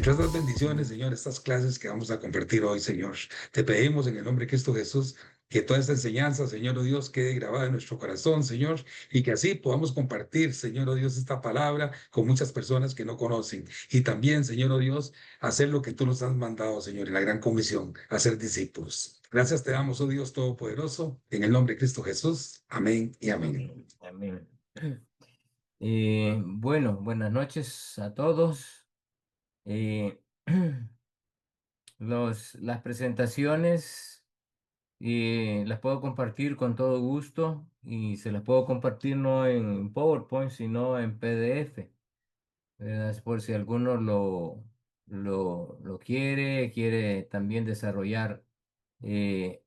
entre estas bendiciones, Señor, estas clases que vamos a compartir hoy, Señor, te pedimos en el nombre de Cristo Jesús que toda esta enseñanza, Señor, oh Dios, quede grabada en nuestro corazón, Señor, y que así podamos compartir, Señor, oh Dios, esta palabra con muchas personas que no conocen. Y también, Señor, oh Dios, hacer lo que tú nos has mandado, Señor, en la gran comisión, hacer discípulos. Gracias te damos, oh Dios Todopoderoso, en el nombre de Cristo Jesús. Amén y amén. Amén. Amén. Bueno, buenas noches a todos. Eh, las presentaciones las puedo compartir con todo gusto y se las puedo compartir no en PowerPoint, sino en PDF, ¿verdad? Es por si alguno lo quiere también desarrollar eh,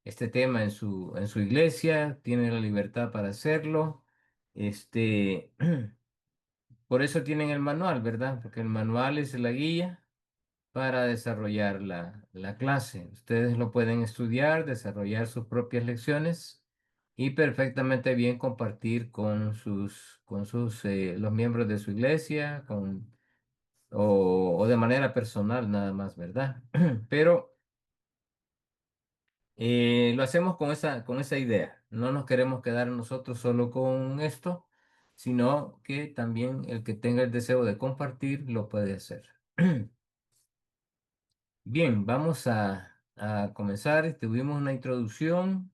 este tema en su iglesia, tiene la libertad para hacerlo. Este, por eso tienen el manual, ¿verdad? Porque el manual es la guía para desarrollar la clase. Ustedes lo pueden estudiar, desarrollar sus propias lecciones y perfectamente bien compartir con los miembros de su iglesia, o de manera personal nada más, ¿verdad? Pero lo hacemos con esa idea. No nos queremos quedar nosotros solo con esto, sino que también el que tenga el deseo de compartir lo puede hacer. Bien, vamos a comenzar. Tuvimos una introducción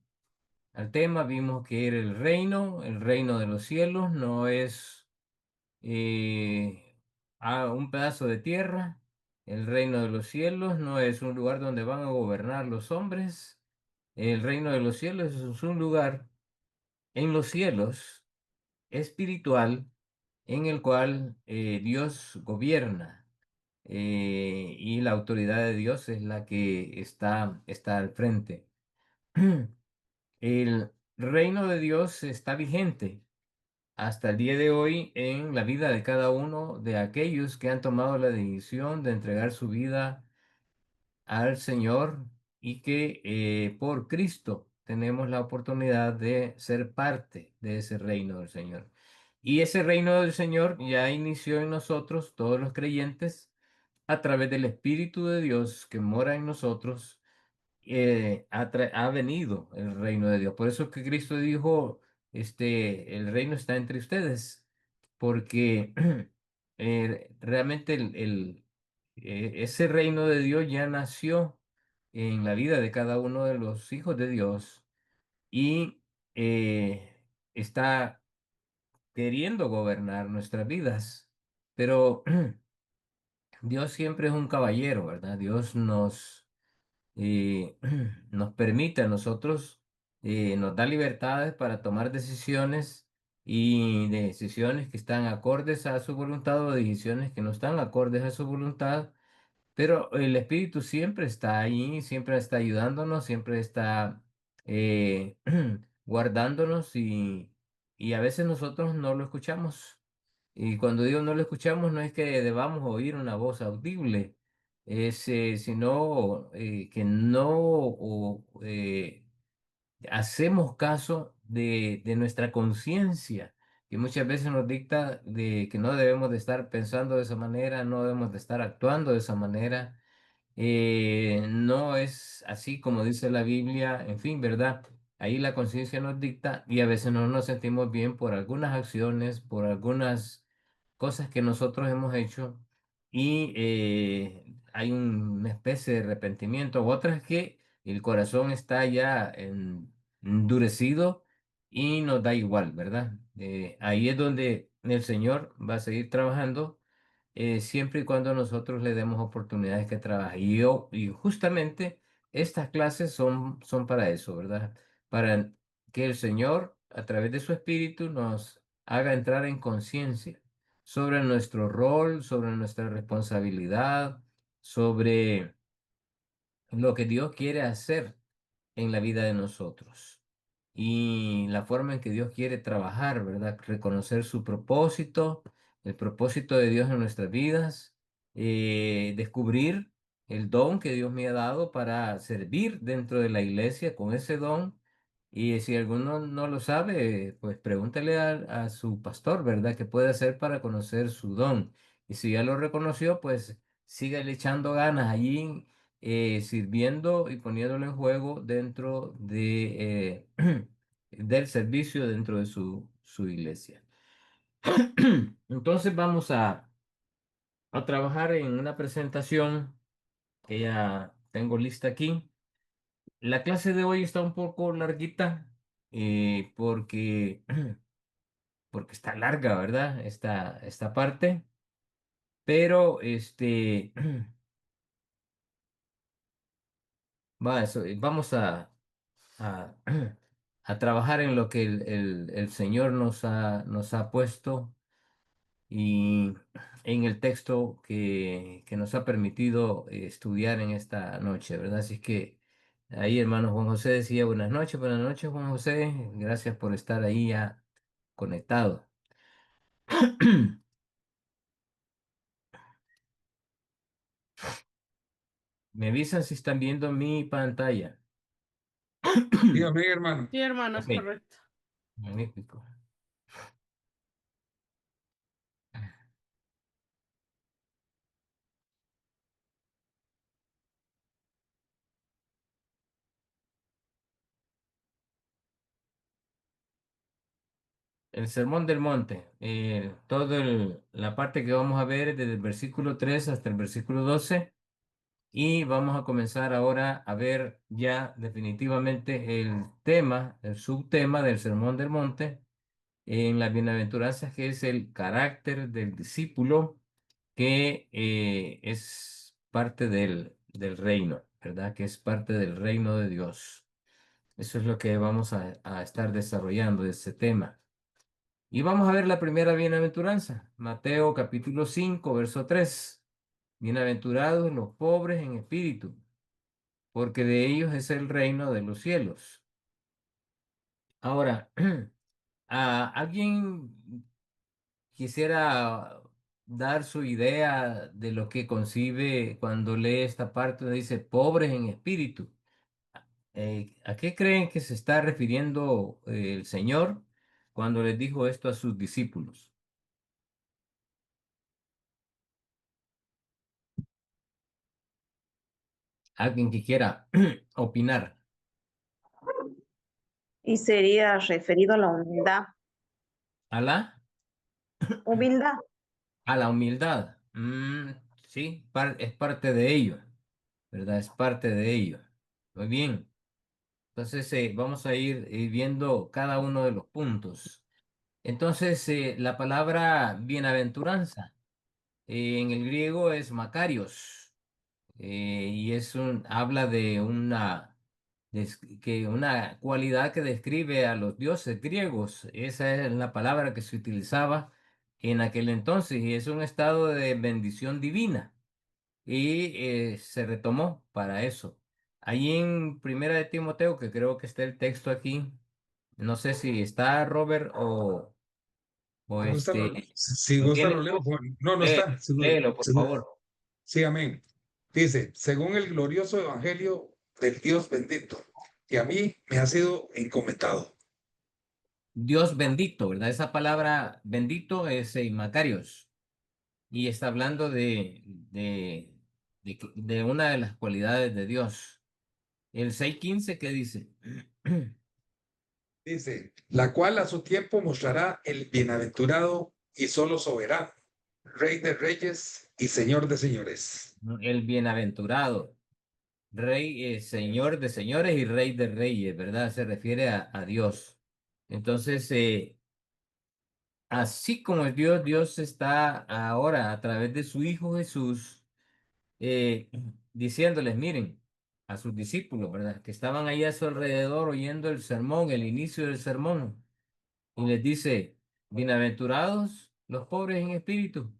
al tema, vimos que era el reino de los cielos, no es un pedazo de tierra. El reino de los cielos no es un lugar donde van a gobernar los hombres. El reino de los cielos es un lugar en los cielos espiritual en el cual Dios gobierna, y la autoridad de Dios es la que está al frente. El reino de Dios está vigente hasta el día de hoy en la vida de cada uno de aquellos que han tomado la decisión de entregar su vida al Señor y que por Cristo tenemos la oportunidad de ser parte de ese reino del Señor. Y ese reino del Señor ya inició en nosotros, todos los creyentes, a través del Espíritu de Dios que mora en nosotros. Ha venido el reino de Dios. Por eso es que Cristo dijo, el reino está entre ustedes, porque realmente ese reino de Dios ya nació en la vida de cada uno de los hijos de Dios y está queriendo gobernar nuestras vidas. Pero Dios siempre es un caballero, ¿verdad? Dios eh, nos permite a nosotros, nos da libertades para tomar decisiones y decisiones que están acordes a su voluntad o decisiones que no están acordes a su voluntad, pero el Espíritu siempre está ahí, siempre está ayudándonos, siempre está eh, guardándonos y a veces nosotros no lo escuchamos. Y cuando digo no lo escuchamos, no es que debamos oír una voz audible, sino que no hacemos caso de nuestra conciencia, que muchas veces nos dicta de que no debemos de estar pensando de esa manera, no debemos de estar actuando de esa manera. No es así como dice la Biblia, en fin, ¿verdad? Ahí la conciencia nos dicta y a veces no nos sentimos bien por algunas acciones, por algunas cosas que nosotros hemos hecho y hay una especie de arrepentimiento, otras que el corazón está ya endurecido y nos da igual, ¿verdad? Ahí es donde el Señor va a seguir trabajando, siempre y cuando nosotros le demos oportunidades que trabaje. Y justamente estas clases son para eso, ¿verdad? Para que el Señor, a través de su Espíritu, nos haga entrar en conciencia sobre nuestro rol, sobre nuestra responsabilidad, sobre lo que Dios quiere hacer en la vida de nosotros y la forma en que Dios quiere trabajar, ¿verdad? Reconocer su propósito, el propósito de Dios en nuestras vidas, descubrir el don que Dios me ha dado para servir dentro de la iglesia con ese don. Y si alguno no lo sabe, pues pregúntele a su pastor, ¿verdad? ¿Qué puede hacer para conocer su don? Y si ya lo reconoció, pues sígale echando ganas allí, sirviendo y poniéndolo en juego dentro de, del servicio dentro de su iglesia. Entonces vamos a trabajar en una presentación que ya tengo lista aquí. La clase de hoy está un poco larguita porque, porque está larga, ¿verdad? Esta parte, pero vamos a, a trabajar en lo que el Señor nos ha puesto y en el texto que nos ha permitido estudiar en esta noche, ¿verdad? Así que ahí, hermano Juan José decía buenas noches, Juan José, gracias por estar ahí ya conectado. Me avisan si están viendo mi pantalla. Dígame, hermano. Sí, hermano, es Ok, correcto. magnífico. El Sermón del Monte, la parte que vamos a ver es desde el versículo 3 hasta el versículo 12 y vamos a comenzar ahora a ver ya definitivamente el tema, el subtema del Sermón del Monte en las bienaventuranzas, que es el carácter del discípulo que es parte del reino, ¿verdad? Que es parte del reino de Dios. Eso es lo que vamos a estar desarrollando de ese tema. Y vamos a ver la primera bienaventuranza, Mateo capítulo 5 verso 3. Bienaventurados los pobres en espíritu, porque de ellos es el reino de los cielos. Ahora, ¿a alguien quisiera dar su idea de lo que concibe cuando lee esta parte donde dice pobres en espíritu? ¿A qué creen que se está refiriendo el Señor cuando les dijo esto a sus discípulos? Alguien que quiera opinar. Y sería referido a la humildad. ¿A la? Humildad. A la humildad. Sí, es parte de ello, ¿verdad? Es parte de ello. Muy bien. Entonces, vamos a ir viendo cada uno de los puntos. Entonces, la palabra bienaventuranza en el griego es makarios y habla de una cualidad que describe a los dioses griegos. Esa es la palabra que se utilizaba en aquel entonces y es un estado de bendición divina y se retomó para eso. Ahí en Primera de Timoteo, que creo que está el texto aquí, no sé si está Robert o Si gusta, si ¿lo gusta, tienes lo leo. tú? No, no Léelo, está. léelo, por favor. Sí, amén. Dice, según el glorioso evangelio del Dios bendito, que a mí me ha sido encomendado. Dios bendito, ¿verdad? Esa palabra bendito es Macarios y está hablando de una de las cualidades de Dios. El 6:15, ¿qué dice? Dice, la cual a su tiempo mostrará el bienaventurado y solo soberano, Rey de reyes y Señor de señores. El bienaventurado, Rey, Señor de señores y Rey de reyes, ¿verdad? Se refiere a Dios. Entonces, así como es Dios, Dios está ahora a través de su Hijo Jesús eh, diciéndoles, miren, a sus discípulos, ¿verdad? Que estaban ahí a su alrededor oyendo el sermón, el inicio del sermón, y les dice, bienaventurados los pobres en espíritu,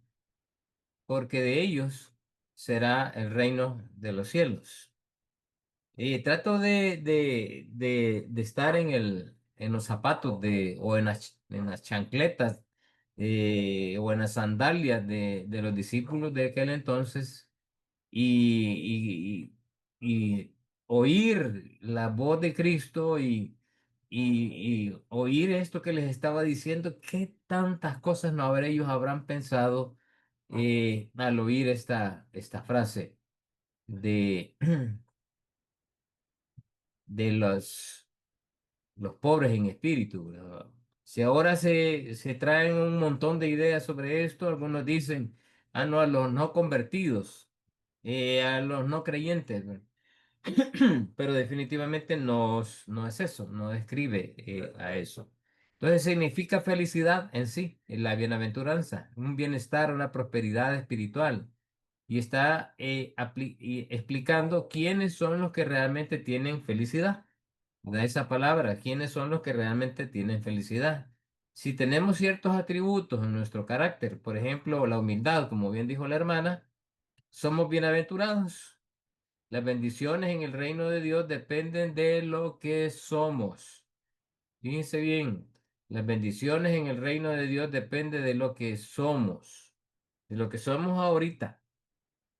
porque de ellos será el reino de los cielos. Trato de estar en los zapatos o en las chancletas o en las sandalias de los discípulos de aquel entonces y oír la voz de Cristo y oír esto que les estaba diciendo, qué tantas cosas no ellos habrán pensado al oír esta frase de, de los pobres en espíritu, ¿verdad? Si ahora se traen un montón de ideas sobre esto, algunos dicen, ah, no, a los no convertidos, a los no creyentes, ¿verdad? Pero definitivamente no es eso, no describe a eso. Entonces significa felicidad en sí, en la bienaventuranza, un bienestar, una prosperidad espiritual. Y está explicando quiénes son los que realmente tienen felicidad. Da esa palabra, quiénes son los que realmente tienen felicidad. Si tenemos ciertos atributos en nuestro carácter, por ejemplo, la humildad, como bien dijo la hermana, somos bienaventurados. Las bendiciones en el reino de Dios dependen de lo que somos. Fíjense bien, las bendiciones en el reino de Dios dependen de lo que somos ahorita,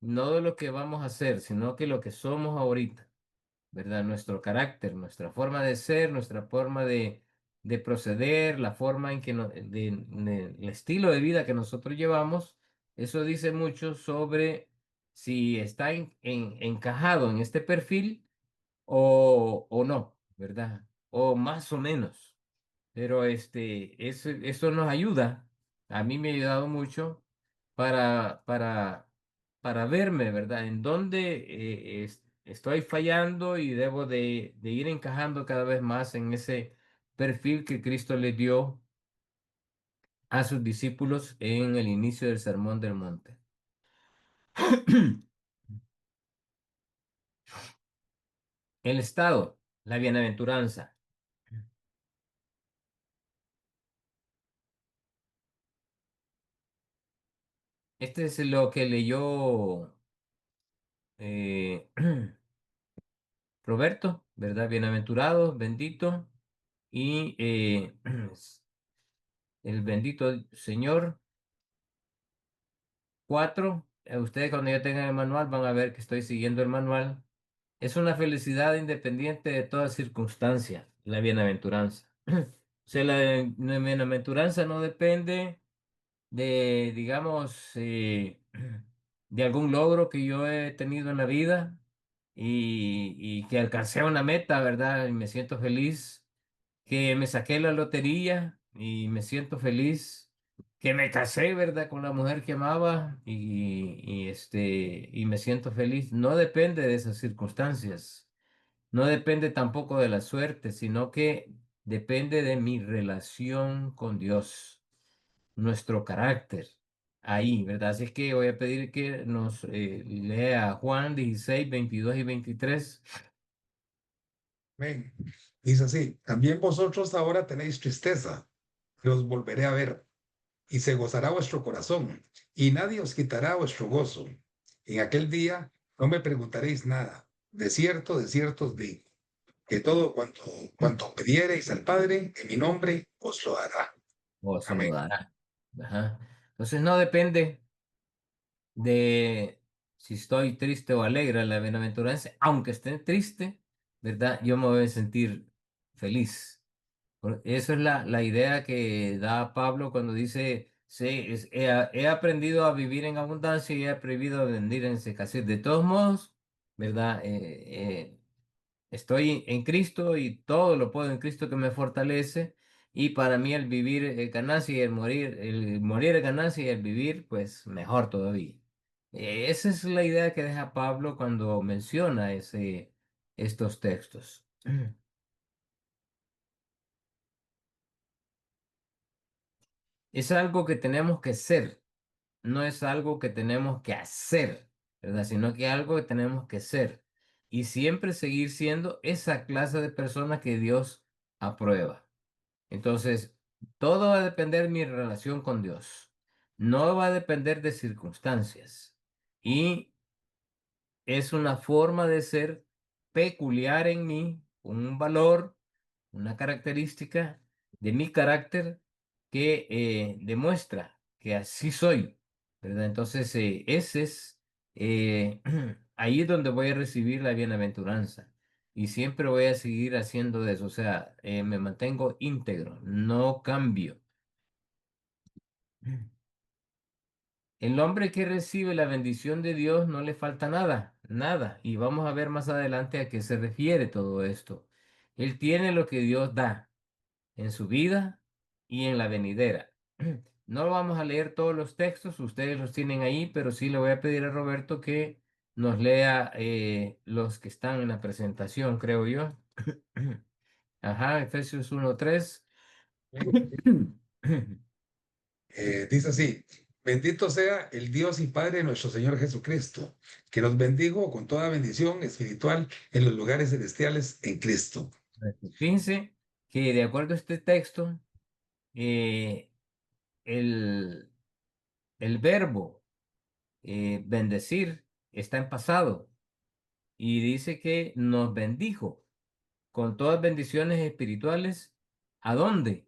no de lo que vamos a hacer, sino que lo que somos ahorita, ¿verdad? Nuestro carácter, nuestra forma de ser, nuestra forma de proceder, la forma en que el estilo de vida que nosotros llevamos, eso dice mucho sobre si está encajado en este perfil o no, ¿verdad? O más o menos. Pero eso nos ayuda, a mí me ha ayudado mucho para, para, para verme, ¿verdad? En dónde estoy fallando y debo de ir encajando cada vez más en ese perfil que Cristo le dio a sus discípulos en el inicio del Sermón del Monte. El estado, la bienaventuranza. Este es lo que leyó eh, Roberto, ¿verdad? Bienaventurado, bendito y el bendito Señor. 4, ustedes cuando ya tengan el manual van a ver que estoy siguiendo el manual. Es una felicidad independiente de toda circunstancia, la bienaventuranza. O sea, la bienaventuranza no depende de, digamos, de algún logro que yo he tenido en la vida y que alcancé una meta, ¿verdad? Y me siento feliz, que me saqué la lotería y me siento feliz, que me casé, ¿verdad? Con la mujer que amaba y me siento feliz. No depende de esas circunstancias, no depende tampoco de la suerte, sino que depende de mi relación con Dios, nuestro carácter. Ahí, ¿verdad? Así es que voy a pedir que nos lea Juan 16, 22 y 23. Amén. Dice así, también vosotros ahora tenéis tristeza, que os volveré a ver, y se gozará vuestro corazón, y nadie os quitará vuestro gozo. En aquel día no me preguntaréis nada. De cierto os digo, que todo cuanto pidiereis al Padre en mi nombre, os lo dará. O se lo Amén. dará. Ajá. Entonces no depende de si estoy triste o alegre, la bienaventuranza, aunque esté triste, ¿verdad? Yo me voy a sentir feliz. Esa es la idea que da Pablo cuando dice, sí, he aprendido a vivir en abundancia y he aprendido a vivir en escasez. De todos modos, ¿verdad? Estoy en Cristo y todo lo puedo en Cristo que me fortalece. Y para mí el vivir es ganancia y el morir es ganancia y el vivir, pues mejor todavía. Esa es la idea que deja Pablo cuando menciona estos textos. Es algo que tenemos que ser, no es algo que tenemos que hacer, ¿verdad? Sino que algo que tenemos que ser. Y siempre seguir siendo esa clase de persona que Dios aprueba. Entonces, todo va a depender de mi relación con Dios. No va a depender de circunstancias. Y es una forma de ser peculiar en mí, un valor, una característica de mi carácter que demuestra que así soy, ¿verdad? Entonces, ese es ahí es donde voy a recibir la bienaventuranza. Y siempre voy a seguir haciendo eso, o sea, me mantengo íntegro, no cambio. El hombre que recibe la bendición de Dios no le falta nada, nada. Y vamos a ver más adelante a qué se refiere todo esto. Él tiene lo que Dios da en su vida y en la venidera. No vamos a leer todos los textos, ustedes los tienen ahí, pero sí le voy a pedir a Roberto que nos lea los que están en la presentación, creo yo. Ajá, Efesios 1:3. Dice así, bendito sea el Dios y Padre de nuestro Señor Jesucristo, que nos bendijo con toda bendición espiritual en los lugares celestiales en Cristo. Fíjense que de acuerdo a este texto, eh, el, el verbo bendecir está en pasado y dice que nos bendijo con todas bendiciones espirituales. ¿A dónde?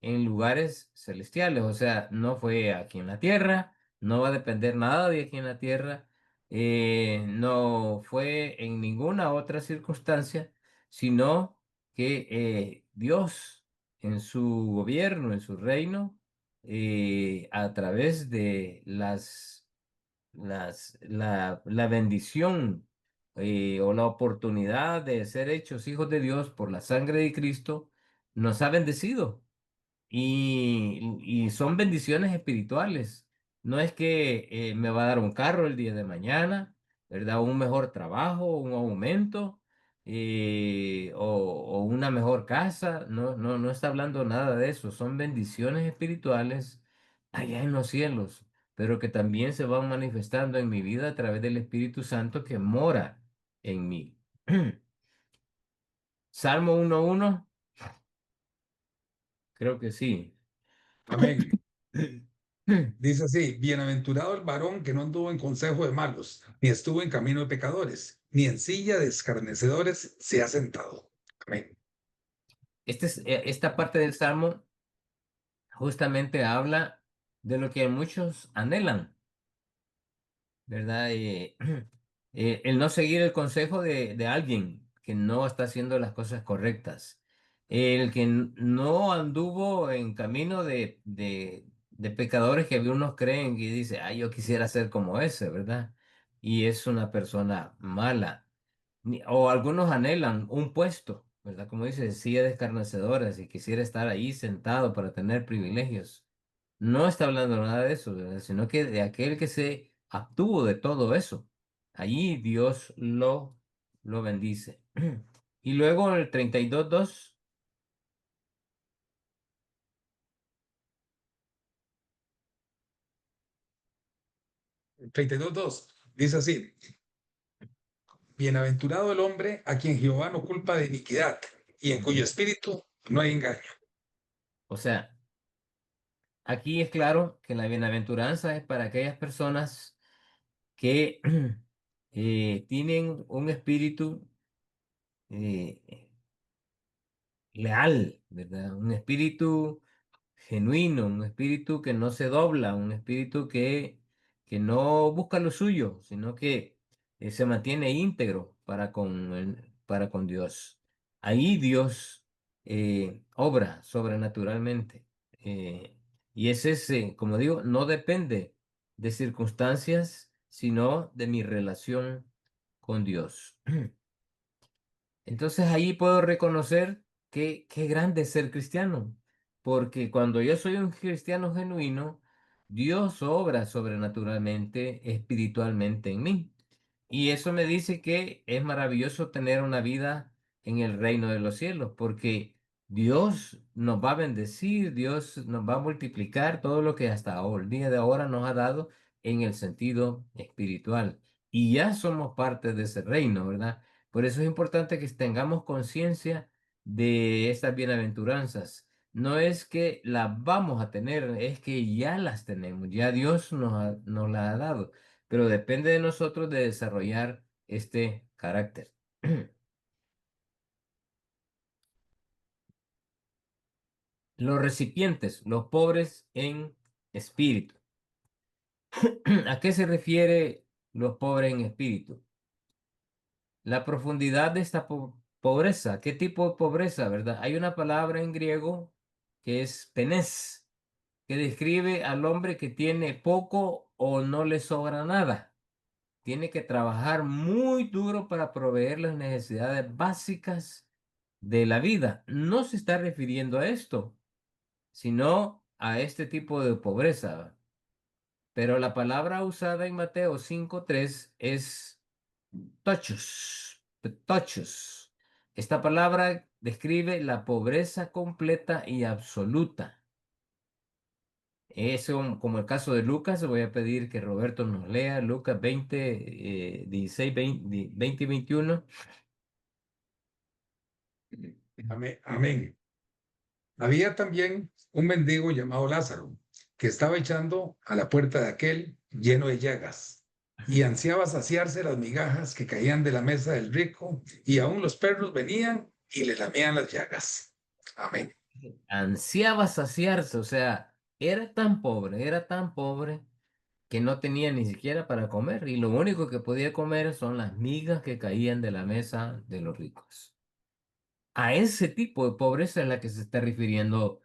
En lugares celestiales, o sea, no fue aquí en la tierra, no va a depender nada de aquí en la tierra, no fue en ninguna otra circunstancia, sino que Dios en su gobierno, en su reino, a través de la bendición o la oportunidad de ser hechos hijos de Dios por la sangre de Cristo, nos ha bendecido y son bendiciones espirituales. No es que me va a dar un carro el día de mañana, ¿verdad? Un mejor trabajo, un aumento o una mejor casa. No, no, no está hablando nada de eso. Son bendiciones espirituales allá en los cielos, pero que también se van manifestando en mi vida a través del Espíritu Santo que mora en mí. Salmo 1:1, creo que sí. Amén. Dice así, bienaventurado el varón que no anduvo en consejo de malos, ni estuvo en camino de pecadores, ni en silla de escarnecedores se ha sentado. Amén. Esta parte del Salmo justamente habla de lo que muchos anhelan, ¿verdad? El no seguir el consejo de alguien que no está haciendo las cosas correctas, el que no anduvo en camino de pecadores que algunos creen y dice, ah, yo quisiera ser como ese, ¿verdad? Y es una persona mala. O algunos anhelan un puesto, ¿verdad? Como dice, silla de escarnecedores y quisiera estar ahí sentado para tener privilegios. No está hablando nada de eso, ¿verdad? Sino que de aquel que se abstuvo de todo eso. Allí Dios lo bendice. Y luego el 32:2. 32:2 dice así, bienaventurado el hombre a quien Jehová no culpa de iniquidad y en cuyo espíritu no hay engaño. O sea, aquí es claro que la bienaventuranza es para aquellas personas que tienen un espíritu eh, leal, ¿verdad? Un espíritu genuino, un espíritu que no se dobla, un espíritu que no busca lo suyo, sino que se mantiene íntegro para con Dios. Ahí Dios obra sobrenaturalmente. eh, y es ese, como digo, no depende de circunstancias, sino de mi relación con Dios. Entonces ahí puedo reconocer que qué grande es ser cristiano, porque cuando yo soy un cristiano genuino, Dios obra sobrenaturalmente, espiritualmente en mí. Y eso me dice que es maravilloso tener una vida en el reino de los cielos, porque Dios nos va a bendecir, Dios nos va a multiplicar todo lo que hasta el día de ahora nos ha dado en el sentido espiritual. Y ya somos parte de ese reino, ¿verdad? Por eso es importante que tengamos conciencia de estas bienaventuranzas. No es que las vamos a tener, es que ya las tenemos, ya Dios nos las ha dado, pero depende de nosotros de desarrollar este carácter. Los recipientes, los pobres en espíritu. ¿A qué se refiere los pobres en espíritu? La profundidad de esta pobreza. ¿Qué tipo de pobreza, verdad? Hay una palabra en griego que es penés. que describe al hombre que tiene poco o no le sobra nada. Tiene que trabajar muy duro para proveer las necesidades básicas de la vida. No se está refiriendo a esto, sino a este tipo de pobreza. Pero la palabra usada en Mateo 5:3 es tochos. Esta palabra describe la pobreza completa y absoluta. Eso, como el caso de Lucas, voy a pedir que Roberto nos lea Lucas 20, 16, 20 y 21. Amén. Amén. Había también un mendigo llamado Lázaro, que estaba echando a la puerta de aquel lleno de llagas, y ansiaba saciarse las migajas que caían de la mesa del rico, y aún los perros venían y le lamían las llagas. Amén. Ansiaba saciarse, o sea, era tan pobre que no tenía ni siquiera para comer, y lo único que podía comer son las migas que caían de la mesa de los ricos. A ese tipo de pobreza es la que se está refiriendo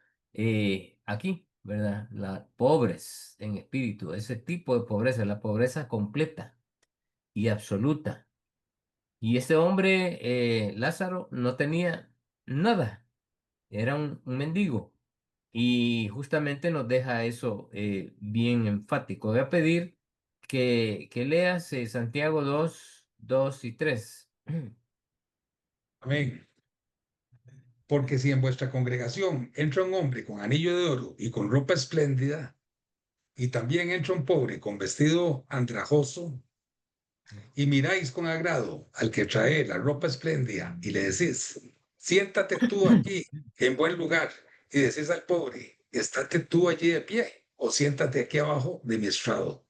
aquí, ¿verdad? La pobres en espíritu, ese tipo de pobreza, la pobreza completa y absoluta. Y este hombre, Lázaro, no tenía nada, era un mendigo. Y justamente nos deja eso bien enfático. Voy a pedir que leas Santiago 2, 2 y 3. Amén. Porque si en vuestra congregación entra un hombre con anillo de oro y con ropa espléndida, y también entra un pobre con vestido andrajoso, y miráis con agrado al que trae la ropa espléndida y le decís, siéntate tú aquí en buen lugar, y decís al pobre, estate tú allí de pie o siéntate aquí abajo de mi estrado.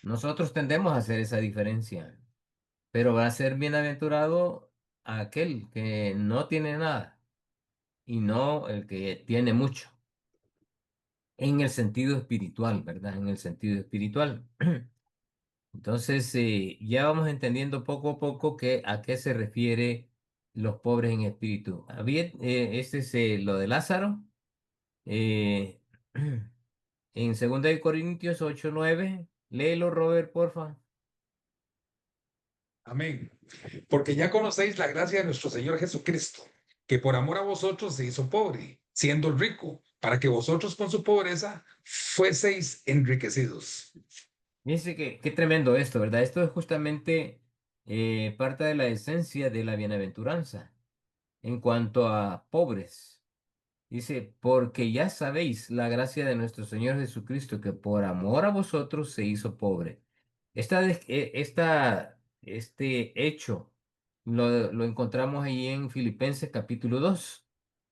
Nosotros tendemos a hacer esa diferencia, pero va a ser bienaventurado aquel que no tiene nada y no el que tiene mucho, en el sentido espiritual, ¿verdad? En el sentido espiritual. Entonces, ya vamos entendiendo poco a poco a qué se refiere los pobres en espíritu. Este es lo de Lázaro. eh, en 2 Corintios 8:9, léelo, Robert, porfa. Amén. Porque ya conocéis la gracia de nuestro Señor Jesucristo, que por amor a vosotros se hizo pobre, siendo rico, para que vosotros con su pobreza fueseis enriquecidos. Dice que qué tremendo esto, ¿verdad? Esto es justamente parte de la esencia de la bienaventuranza en cuanto a pobres. Dice, porque ya sabéis la gracia de nuestro Señor Jesucristo, que por amor a vosotros se hizo pobre. Este hecho lo encontramos ahí en Filipenses capítulo 2,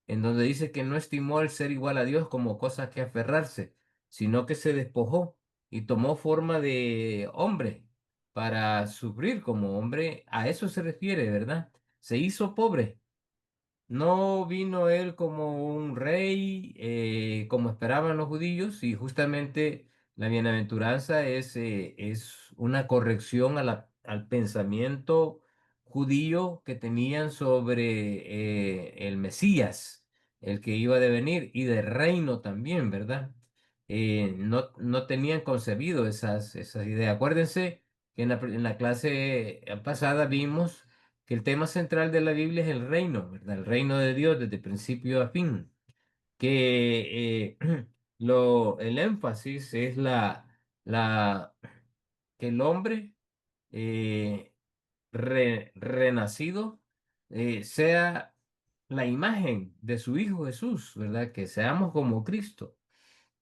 en donde dice que no estimó el ser igual a Dios como cosa que aferrarse, sino que se despojó y tomó forma de hombre para sufrir como hombre. A eso se refiere, ¿verdad? Se hizo pobre. No vino él como un rey, como esperaban los judíos, y justamente la bienaventuranza es una corrección al pensamiento judío que tenían sobre el Mesías, el que iba a devenir, y de reino también, ¿verdad? No tenían concebido esas ideas. Acuérdense que en la clase pasada vimos que el tema central de la Biblia es el reino, ¿verdad? El reino de Dios desde principio a fin. Que el énfasis es la, que el hombre renacido sea la imagen de su Hijo Jesús, ¿verdad? Que seamos como Cristo.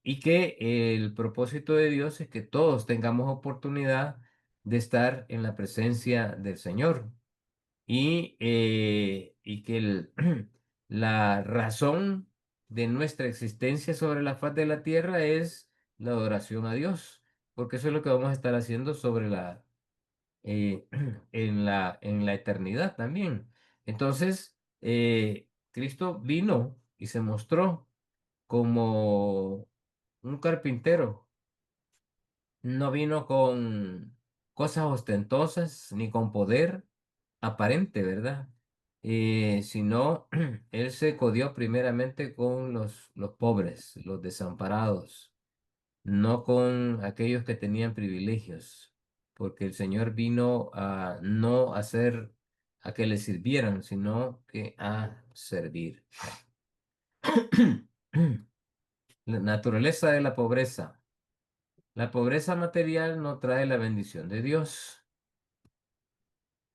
Y que el propósito de Dios es que todos tengamos oportunidad de estar en la presencia del Señor y que la razón de nuestra existencia sobre la faz de la tierra es la adoración a Dios, porque eso es lo que vamos a estar haciendo eh, en la eternidad también. Entonces, Cristo vino y se mostró como un carpintero. No vino con cosas ostentosas ni con poder aparente, ¿verdad? sino él se codió primeramente con los pobres, los desamparados, no con aquellos que tenían privilegios, porque el Señor vino a no hacer a que le sirvieran, sino que a servir. La naturaleza de la pobreza. La pobreza material no trae la bendición de Dios.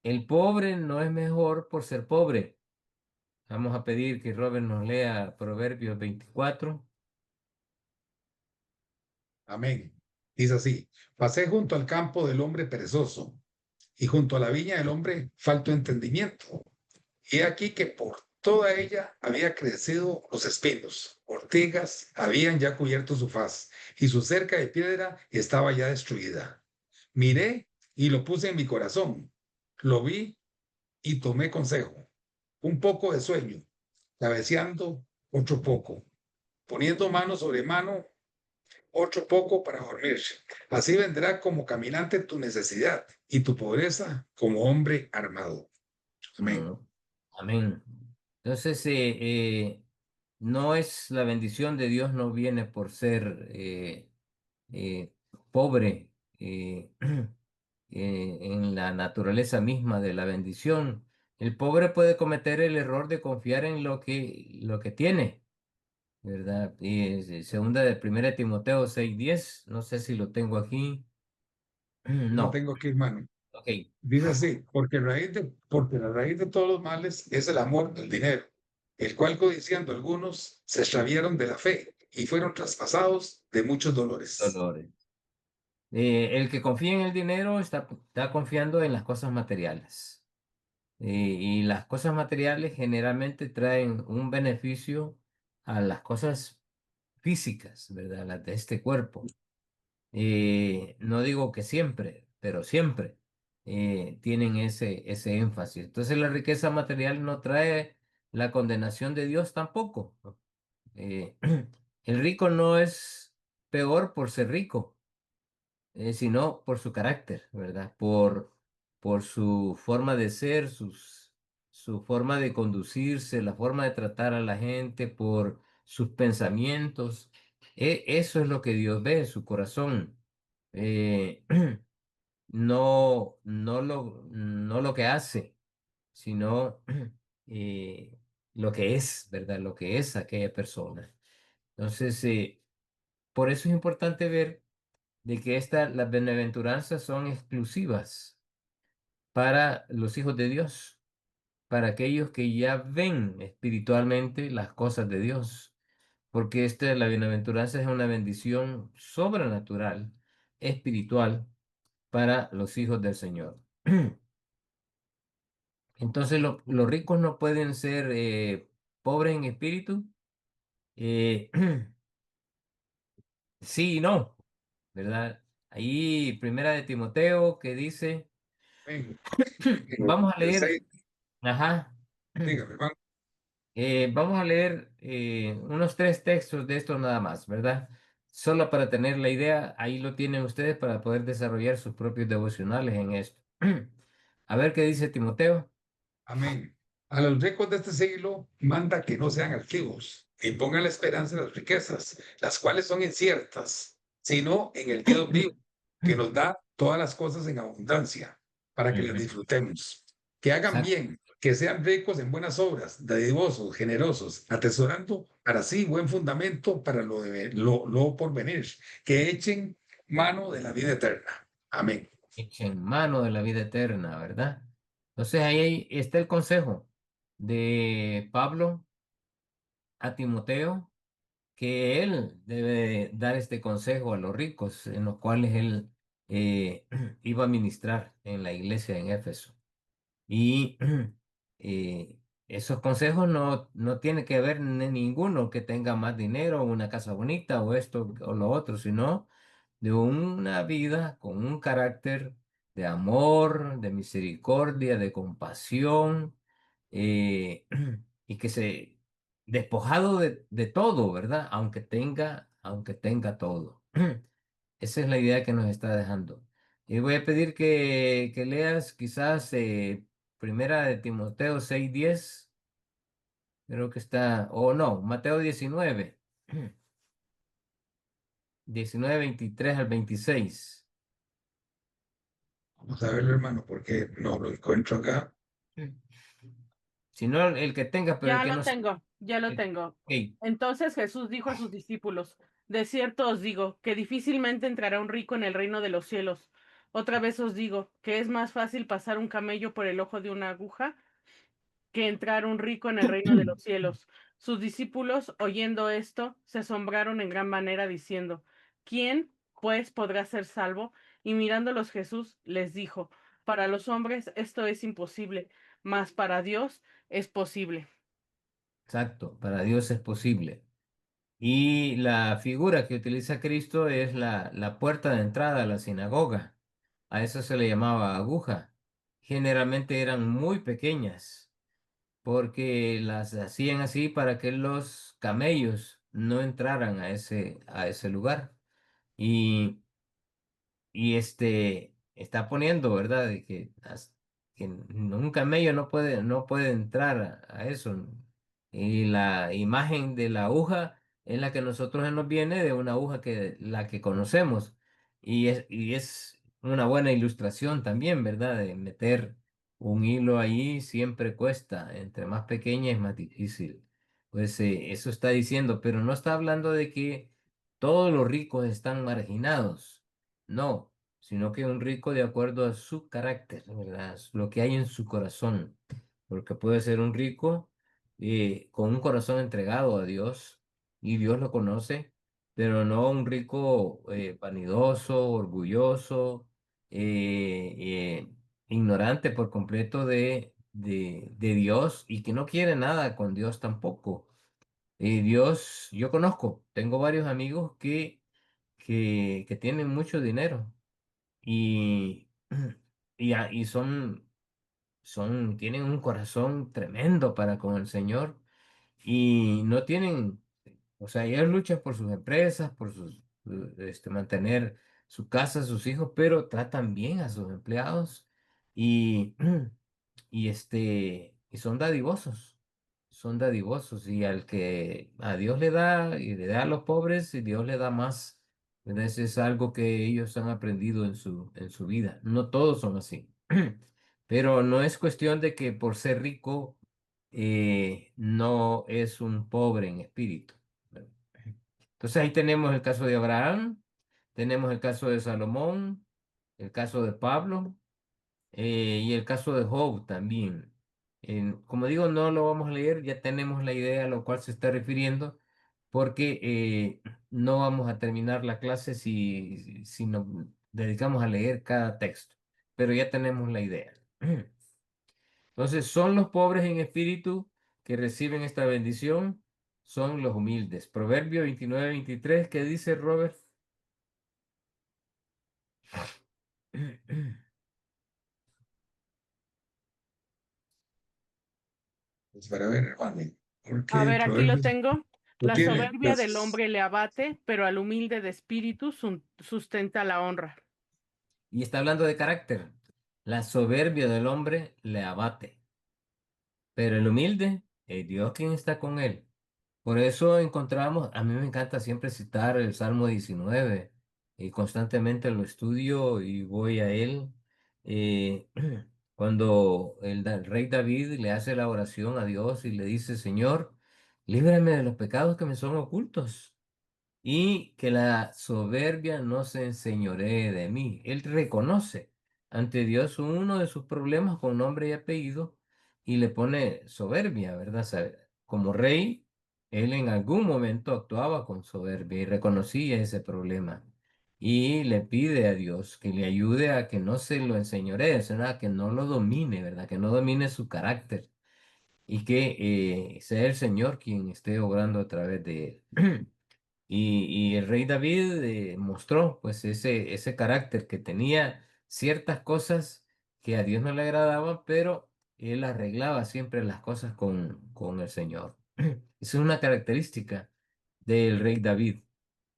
El pobre no es mejor por ser pobre. Vamos a pedir que Robert nos lea Proverbios 24. Amén. Dice así, pasé junto al campo del hombre perezoso y junto a la viña del hombre falto entendimiento. Y aquí que por toda ella había crecido los espinos, ortigas habían ya cubierto su faz, y su cerca de piedra estaba ya destruida. Miré y lo puse en mi corazón, lo vi y tomé consejo, un poco de sueño, cabeceando otro poco, poniendo mano sobre mano, otro poco para dormir. Así vendrá como caminante tu necesidad y tu pobreza como hombre armado. Amén. Mm, Amén. Entonces, no es la bendición de Dios, no viene por ser eh, pobre en la naturaleza misma de la bendición. El pobre puede cometer el error de confiar en lo que tiene, ¿verdad? Y segunda de primera de Timoteo 6:10, no sé si lo tengo aquí. Lo No, tengo aquí, hermano. ok. Dice así, porque la raíz de todos los males es el amor al dinero, el cual codiciando algunos se extraviaron de la fe y fueron traspasados de muchos dolores. Dolores. El que confía en el dinero está confiando en las cosas materiales. Y las cosas materiales generalmente traen un beneficio a las cosas físicas, ¿verdad? Las de este cuerpo. No digo que siempre, pero siempre tienen ese énfasis. Entonces la riqueza material no trae la condenación de Dios tampoco, ¿no? Eh, el rico no es peor por ser rico, sino por su carácter, ¿verdad? Por su forma de ser, su forma de conducirse, la forma de tratar a la gente, por sus pensamientos. Eso es lo que Dios ve, su corazón. Eh, no lo que hace, sino lo que es, ¿verdad? Lo que es aquella persona. Entonces, por eso es importante ver de que las bienaventuranzas son exclusivas para los hijos de Dios, para aquellos que ya ven espiritualmente las cosas de Dios, porque la bienaventuranza es una bendición sobrenatural, espiritual, para los hijos del Señor. Entonces, los ricos no pueden ser pobres en espíritu. Eh, sí y no, ¿verdad? Ahí, primera de Timoteo, que dice, Amén. vamos a El leer. 6, Ajá. dígame, hermano. Vamos a leer unos 3 textos de estos nada más, ¿verdad? Solo para tener la idea, ahí lo tienen ustedes para poder desarrollar sus propios devocionales en esto. A ver qué dice Timoteo. Amén. A los ricos de este siglo manda que no sean altivos, y pongan la esperanza en las riquezas, las cuales son inciertas, sino en el Dios vivo, que nos da todas las cosas en abundancia, para que las Ujú. disfrutemos. Que hagan Exacto. bien, que sean ricos en buenas obras, dadivosos, generosos, atesorando para sí buen fundamento para lo por venir, que echen mano de la vida eterna. Amén. Echen mano de la vida eterna, ¿verdad? Entonces ahí está el consejo de Pablo a Timoteo, que él debe dar este consejo a los ricos, en los cuales él iba a ministrar en la iglesia en Éfeso. Y esos consejos no tiene que ver ninguno que tenga más dinero, una casa bonita o esto o lo otro, sino de una vida con un carácter de amor, de misericordia, de compasión, eh, y que se despojado de todo, ¿verdad? Aunque tenga todo. Esa es la idea que nos está dejando. Y voy a pedir que leas quizás Primera de Timoteo 6:10. Creo que está, o no, Mateo 19. 19:23 al 26. Vamos a verlo, hermano, porque no lo encuentro acá. Si no, el que tenga, pero el Ya que lo no. tengo, ya lo Ok. tengo. Entonces Jesús dijo a sus discípulos, de cierto os digo, que difícilmente entrará un rico en el reino de los cielos. Otra vez os digo, que es más fácil pasar un camello por el ojo de una aguja que entrar un rico en el reino de los cielos. Sus discípulos, oyendo esto, se asombraron en gran manera, diciendo, ¿quién, pues, podrá ser salvo? Y mirándolos Jesús les dijo, para los hombres esto es imposible, mas para Dios es posible. Exacto, para Dios es posible. Y la figura que utiliza Cristo es la puerta de entrada a la sinagoga. A eso se le llamaba aguja. Generalmente eran muy pequeñas porque las hacían así para que los camellos no entraran a ese lugar. Y está poniendo, ¿verdad? De que un camello no puede entrar a eso. Y la imagen de la aguja es la que nosotros nos viene de una aguja la que conocemos. Y es una buena ilustración también, ¿verdad? De meter un hilo ahí siempre cuesta. Entre más pequeña es más difícil. Pues eso está diciendo, pero no está hablando de que todos los ricos están marginados. No, sino que un rico de acuerdo a su carácter, ¿verdad? Lo que hay en su corazón. Porque puede ser un rico con un corazón entregado a Dios y Dios lo conoce, pero no un rico vanidoso, orgulloso, ignorante por completo de Dios y que no quiere nada con Dios tampoco. Dios, yo conozco, tengo varios amigos que tienen mucho dinero y, y tienen un corazón tremendo para con el Señor y no tienen, o sea, ellos luchan por sus empresas, por mantener su casa, sus hijos, pero tratan bien a sus empleados y, y son dadivosos y al que a Dios le da y le da a los pobres y Dios le da más. ¿Verdad? Eso es algo que ellos han aprendido en su vida. No todos son así. Pero no es cuestión de que por ser rico no es un pobre en espíritu. ¿Verdad? Entonces ahí tenemos el caso de Abraham, tenemos el caso de Salomón, el caso de Pablo y el caso de Job también. Como digo, no lo vamos a leer, ya tenemos la idea a lo cual se está refiriendo, porque no vamos a terminar la clase si nos dedicamos a leer cada texto, pero ya tenemos la idea. Entonces, son los pobres en espíritu que reciben esta bendición, son los humildes. Proverbio 29:23, ¿qué dice Robert? Pues para ver, hermano, A porque ver, aquí lo Proverbios tengo. lo La tiene. soberbia del Gracias. hombre le abate, pero al humilde de espíritu sustenta la honra. Y está hablando de carácter. La soberbia del hombre le abate, pero el humilde es Dios quien está con él. Por eso encontramos, a mí me encanta siempre citar el Salmo 19 y constantemente lo estudio y voy a él. eh, Cuando el rey David le hace la oración a Dios y le dice, Señor, líbrame de los pecados que me son ocultos y que la soberbia no se enseñoree de mí. Él reconoce ante Dios uno de sus problemas con nombre y apellido y le pone soberbia, ¿verdad? O sea, como rey, él en algún momento actuaba con soberbia y reconocía ese problema. Y le pide a Dios que le ayude a que no se lo enseñoree, sino a que no lo domine, ¿verdad? Que no domine su carácter y que sea el Señor quien esté obrando a través de él. Y el rey David mostró pues ese carácter que tenía ciertas cosas que a Dios no le agradaban, pero él arreglaba siempre las cosas con el Señor. Esa es una característica del rey David.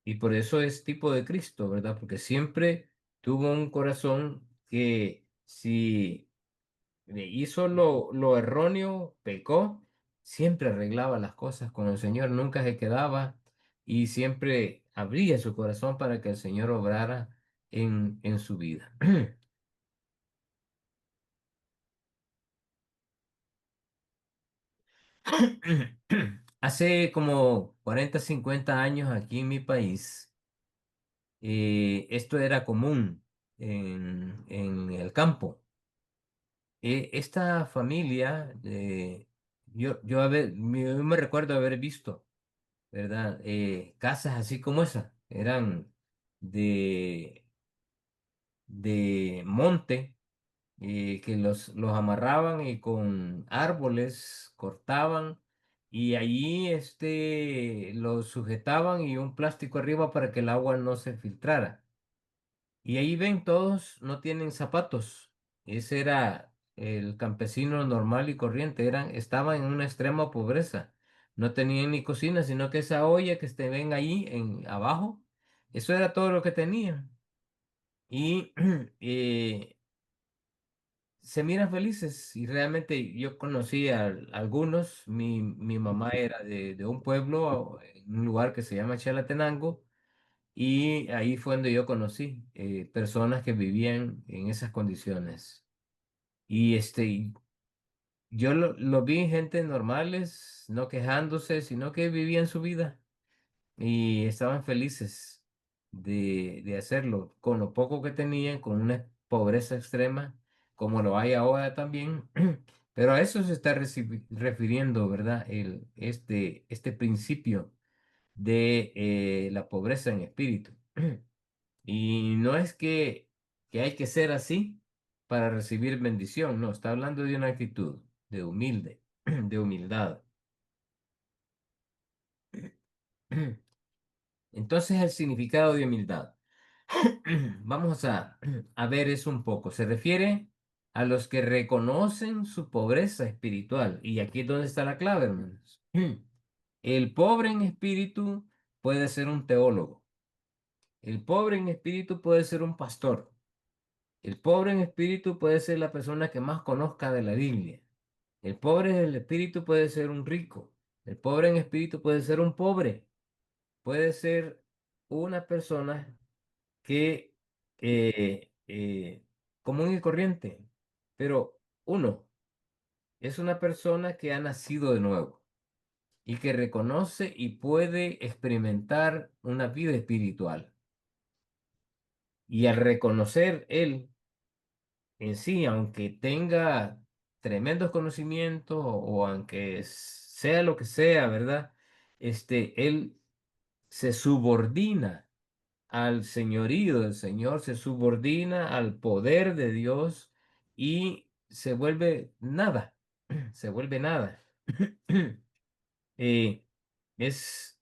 Y por eso es tipo de Cristo, ¿verdad? Porque siempre tuvo un corazón que si hizo lo erróneo, pecó, siempre arreglaba las cosas con el Señor, nunca se quedaba y siempre abría su corazón para que el Señor obrara en su vida. Hace como 40, 50 años aquí en mi país, esto era común en el campo. Esta familia, yo me recuerdo haber visto, ¿verdad? Casas así como esa, eran de, de monte, que los amarraban y con árboles cortaban y allí los sujetaban y un plástico arriba para que el agua no se filtrara. Y ahí ven, todos no tienen zapatos. Ese era el campesino normal y corriente. Estaban en una extrema pobreza. No tenían ni cocina, sino que esa olla que ven ahí abajo, eso era todo lo que tenían. Y se miran felices. Y realmente yo conocí a algunos. Mi mamá era de un pueblo, en un lugar que se llama Chalatenango. Y ahí fue donde yo conocí personas que vivían en esas condiciones. Y yo lo vi gente normales, no quejándose, sino que vivían su vida y estaban felices de hacerlo con lo poco que tenían, con una pobreza extrema, como lo hay ahora también. Pero a eso se está refiriendo, ¿verdad? Este principio de la pobreza en espíritu. Y no es que hay que ser así para recibir bendición, no, está hablando de una actitud de humilde, de humildad. Entonces el significado de humildad. Vamos a ver eso un poco. Se refiere a los que reconocen su pobreza espiritual. Y aquí es donde está la clave, hermanos. El pobre en espíritu puede ser un teólogo. El pobre en espíritu puede ser un pastor. El pobre en espíritu puede ser la persona que más conozca de la Biblia. El pobre del espíritu puede ser un rico. El pobre en espíritu puede ser un pobre. Puede ser una persona que común y corriente. Pero uno es una persona que ha nacido de nuevo y que reconoce y puede experimentar una vida espiritual. Y al reconocer él en sí, aunque tenga tremendos conocimientos o aunque sea lo que sea, ¿verdad? Él se subordina al señorío del Señor, se subordina al poder de Dios y se vuelve nada, se vuelve nada. Eh, es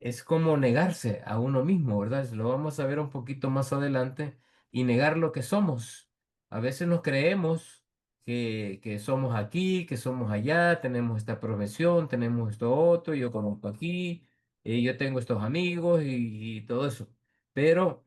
es como negarse a uno mismo, ¿verdad? Lo vamos a ver un poquito más adelante y negar lo que somos. A veces nos creemos que somos aquí, que somos allá, tenemos esta profesión, tenemos esto otro, yo conozco aquí, yo tengo estos amigos y todo eso. Pero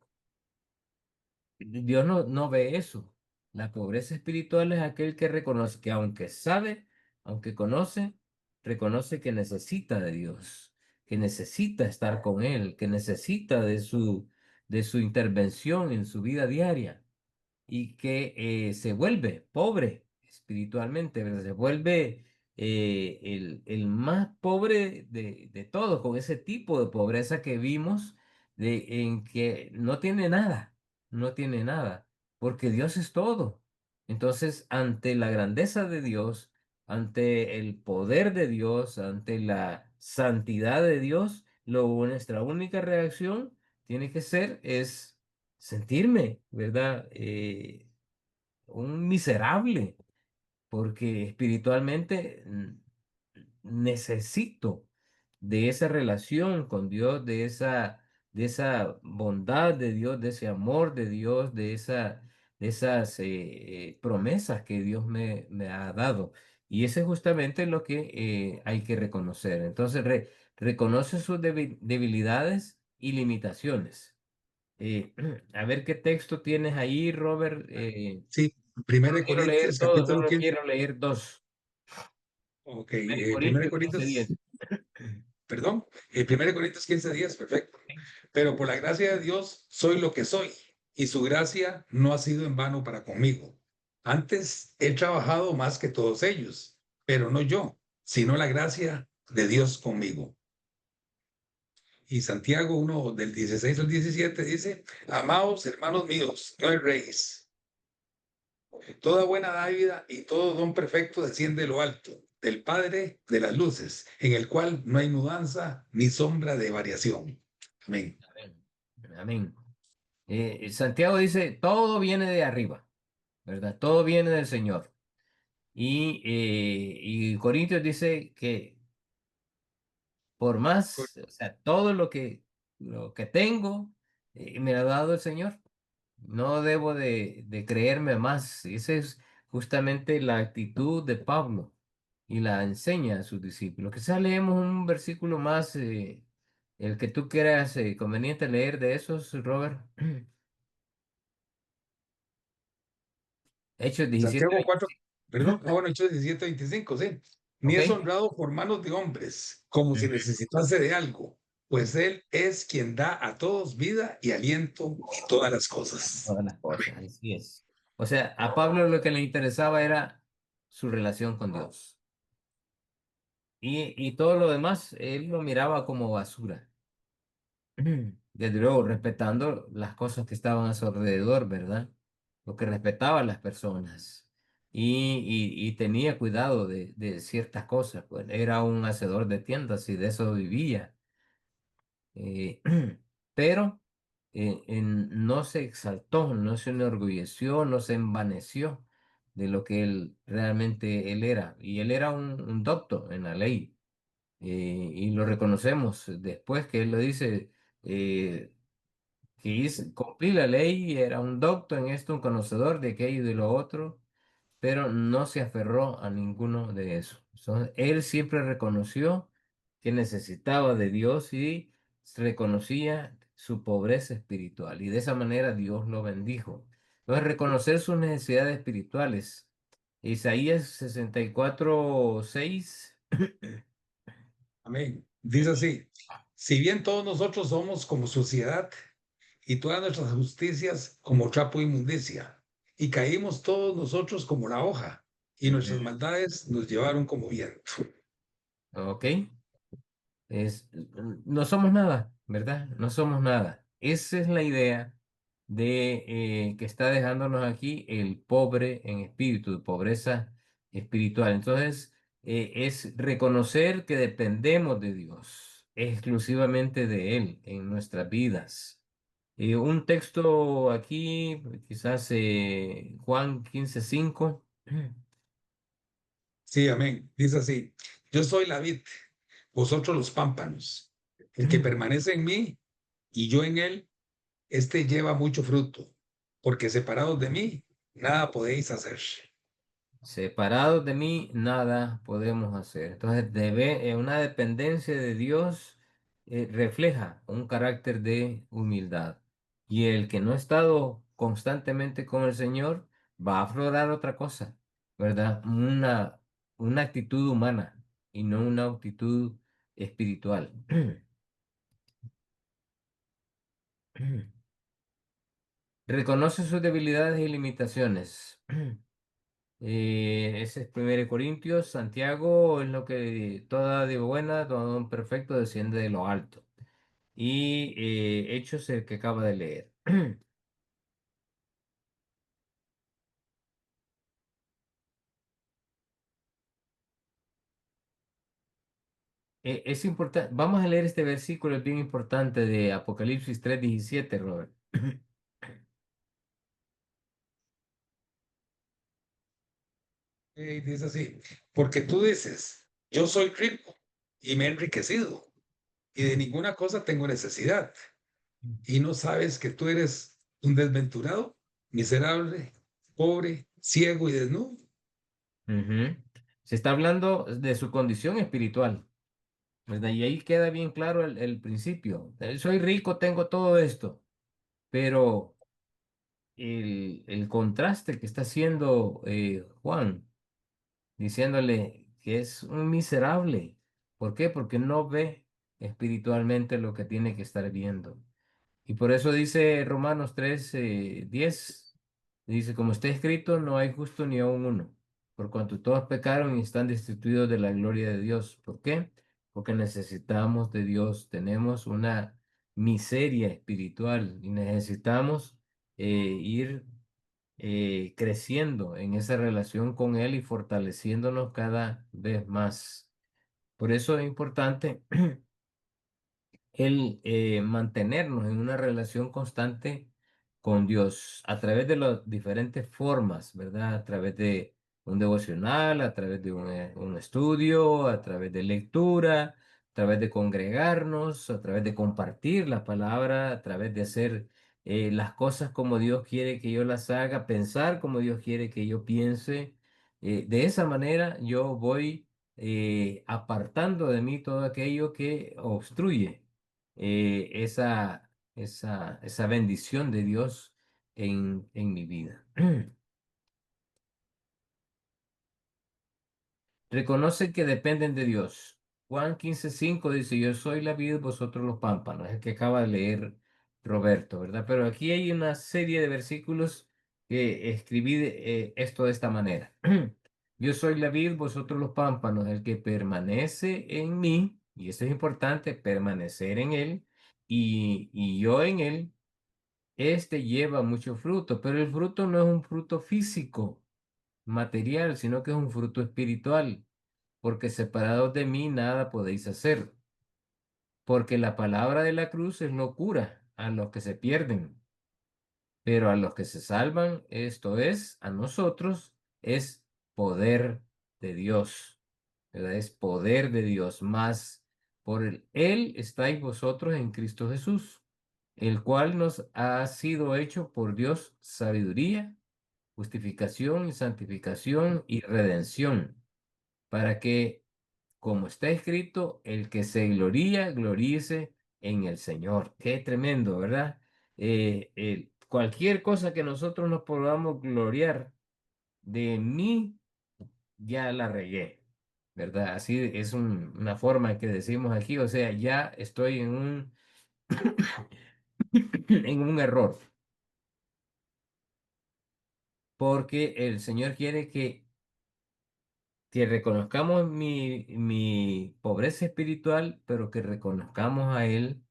Dios no ve eso. La pobreza espiritual es aquel que reconoce que aunque sabe, aunque conoce, reconoce que necesita de Dios, que necesita estar con Él, que necesita de su intervención en su vida diaria y que se vuelve pobre espiritualmente, ¿verdad? Se vuelve el más pobre de todos, con ese tipo de pobreza que vimos, en que no tiene nada, no tiene nada, porque Dios es todo. Entonces, ante la grandeza de Dios, ante el poder de Dios, ante la santidad de Dios, nuestra única reacción tiene que ser es sentirme, ¿verdad? Un miserable, porque espiritualmente necesito de esa relación con Dios, de esa bondad de Dios, de ese amor de Dios, de esas promesas que Dios me ha dado. Y eso es justamente lo que hay que reconocer. Entonces, reconoce sus debilidades y limitaciones. A ver qué texto tienes ahí, Robert. Sí, Primera de Quiero leer Corintios, todo, capítulo solo 15. quiero leer 2. Ok, Primera de Corintios 15:10. Corintios, perdón, Primera de Corintios 15 días, perfecto. Pero por la gracia de Dios soy lo que soy, y su gracia no ha sido en vano para conmigo. Antes he trabajado más que todos ellos, pero no yo, sino la gracia de Dios conmigo. Y Santiago 1, del 16 al 17 dice, amados hermanos míos, no erréis. Toda buena dádiva y todo don perfecto desciende de lo alto, del Padre de las luces, en el cual no hay mudanza ni sombra de variación. Amén. Amén. Amén. Santiago dice, todo viene de arriba, ¿verdad? Todo viene del Señor. Y Corintios dice que por más, o sea, todo lo que tengo, me lo ha dado el Señor. No debo de creerme más. Esa es justamente la actitud de Pablo y la enseña a sus discípulos. Quizás leemos un versículo más, el que tú quieras conveniente leer de esos, Robert. Hechos 17. Santiago 4, perdón, bueno, Hechos 17, 25, sí. Ni ¿Ok? es honrado por manos de hombres, como si necesitase de algo, pues Él es quien da a todos vida y aliento y todas las cosas. Todas las cosas, así es. O sea, a Pablo lo que le interesaba era su relación con Dios. Y todo lo demás, él lo miraba como basura. Desde luego, respetando las cosas que estaban a su alrededor, ¿verdad? Lo que respetaba a las personas. Y tenía cuidado de ciertas cosas. Pues era un hacedor de tiendas y de eso vivía. Eh, pero no se exaltó, no se enorgulleció, no se envaneció de lo que él realmente él era. Y él era un doctor en la ley. Y lo reconocemos después que él lo dice, que cumplí la ley, era un docto en esto, un conocedor de aquello y de lo otro, pero no se aferró a ninguno de eso. Entonces, él siempre reconoció que necesitaba de Dios y reconocía su pobreza espiritual, y de esa manera Dios lo bendijo. Entonces, reconocer sus necesidades espirituales. Isaías 64:6. Amén. Dice así, si bien todos nosotros somos como suciedad y todas nuestras justicias como trapo de inmundicia, y caímos todos nosotros como la hoja, y nuestras maldades nos llevaron como viento. Ok. No somos nada, ¿verdad? No somos nada. Esa es la idea de que está dejándonos aquí el pobre en espíritu, de pobreza espiritual. Entonces, es reconocer que dependemos de Dios, exclusivamente de Él en nuestras vidas. Un texto aquí, quizás Juan 15:5. Sí, amén. Dice así, yo soy la vid, vosotros los pámpanos. El que permanece en mí y yo en él, este lleva mucho fruto, porque separados de mí, nada podéis hacer. Separados de mí, nada podemos hacer. Entonces, una dependencia de Dios refleja un carácter de humildad. Y el que no ha estado constantemente con el Señor va a aflorar otra cosa, ¿verdad? Una actitud humana y no una actitud espiritual. Reconoce sus debilidades y limitaciones. Ese es 1 Corintios. Santiago es lo que toda digo buena, todo don perfecto desciende de lo alto. Y Hechos el que acaba de leer. Es importante, vamos a leer este versículo, es bien importante, de Apocalipsis 3:17, Robert. Y dice así, porque tú dices, yo soy rico y me he enriquecido y de ninguna cosa tengo necesidad. Y no sabes que tú eres un desventurado, miserable, pobre, ciego y desnudo. Ujú. Se está hablando de su condición espiritual, ¿verdad? Y ahí queda bien claro el principio. Soy rico, tengo todo esto, pero el contraste que está haciendo Juan, diciéndole que es un miserable. ¿Por qué? Porque no ve espiritualmente lo que tiene que estar viendo. Y por eso dice Romanos 3, 10, dice, como está escrito, no hay justo ni aun uno, por cuanto todos pecaron y están destituidos de la gloria de Dios. ¿Por qué? Porque necesitamos de Dios, tenemos una miseria espiritual y necesitamos ir creciendo en esa relación con Él y fortaleciéndonos cada vez más. Por eso es importante el mantenernos en una relación constante con Dios a través de las diferentes formas, ¿verdad? A través de un devocional, a través de un estudio, a través de lectura, a través de congregarnos, a través de compartir la palabra, a través de hacer las cosas como Dios quiere que yo las haga, pensar como Dios quiere que yo piense. De esa manera yo voy apartando de mí todo aquello que obstruye esa bendición de Dios en mi vida. Reconocen que dependen de Dios. Juan 15:5 dice, yo soy la vid, vosotros los pámpanos. Es el que acaba de leer Roberto, ¿verdad? Pero aquí hay una serie de versículos que escribí esto de esta manera. Yo soy la vid, vosotros los pámpanos. El que permanece en mí, y eso es importante, permanecer en él, y yo en él, este lleva mucho fruto, pero el fruto no es un fruto físico, material, sino que es un fruto espiritual, porque separados de mí nada podéis hacer, porque la palabra de la cruz es locura a los que se pierden, pero a los que se salvan, esto es, a nosotros, es poder de Dios, ¿verdad? Es poder de Dios, más por Él estáis vosotros en Cristo Jesús, el cual nos ha sido hecho por Dios sabiduría, justificación y santificación y redención, para que, como está escrito, el que se gloría, gloríese en el Señor. Qué tremendo, ¿verdad? Cualquier cosa que nosotros nos podamos gloriar de mí, ya la regué, ¿verdad? Así es una forma que decimos aquí, o sea, ya estoy en en un error, porque el Señor quiere que reconozcamos mi pobreza espiritual, pero que reconozcamos a Él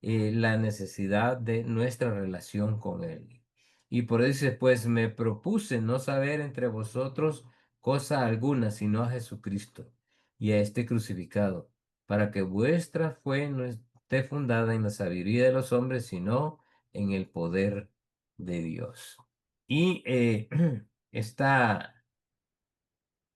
la necesidad de nuestra relación con Él. Y por eso dice, pues me propuse no saber entre vosotros cosa alguna, sino a Jesucristo y a este crucificado, para que vuestra fe no esté fundada en la sabiduría de los hombres, sino en el poder de Dios. Y esta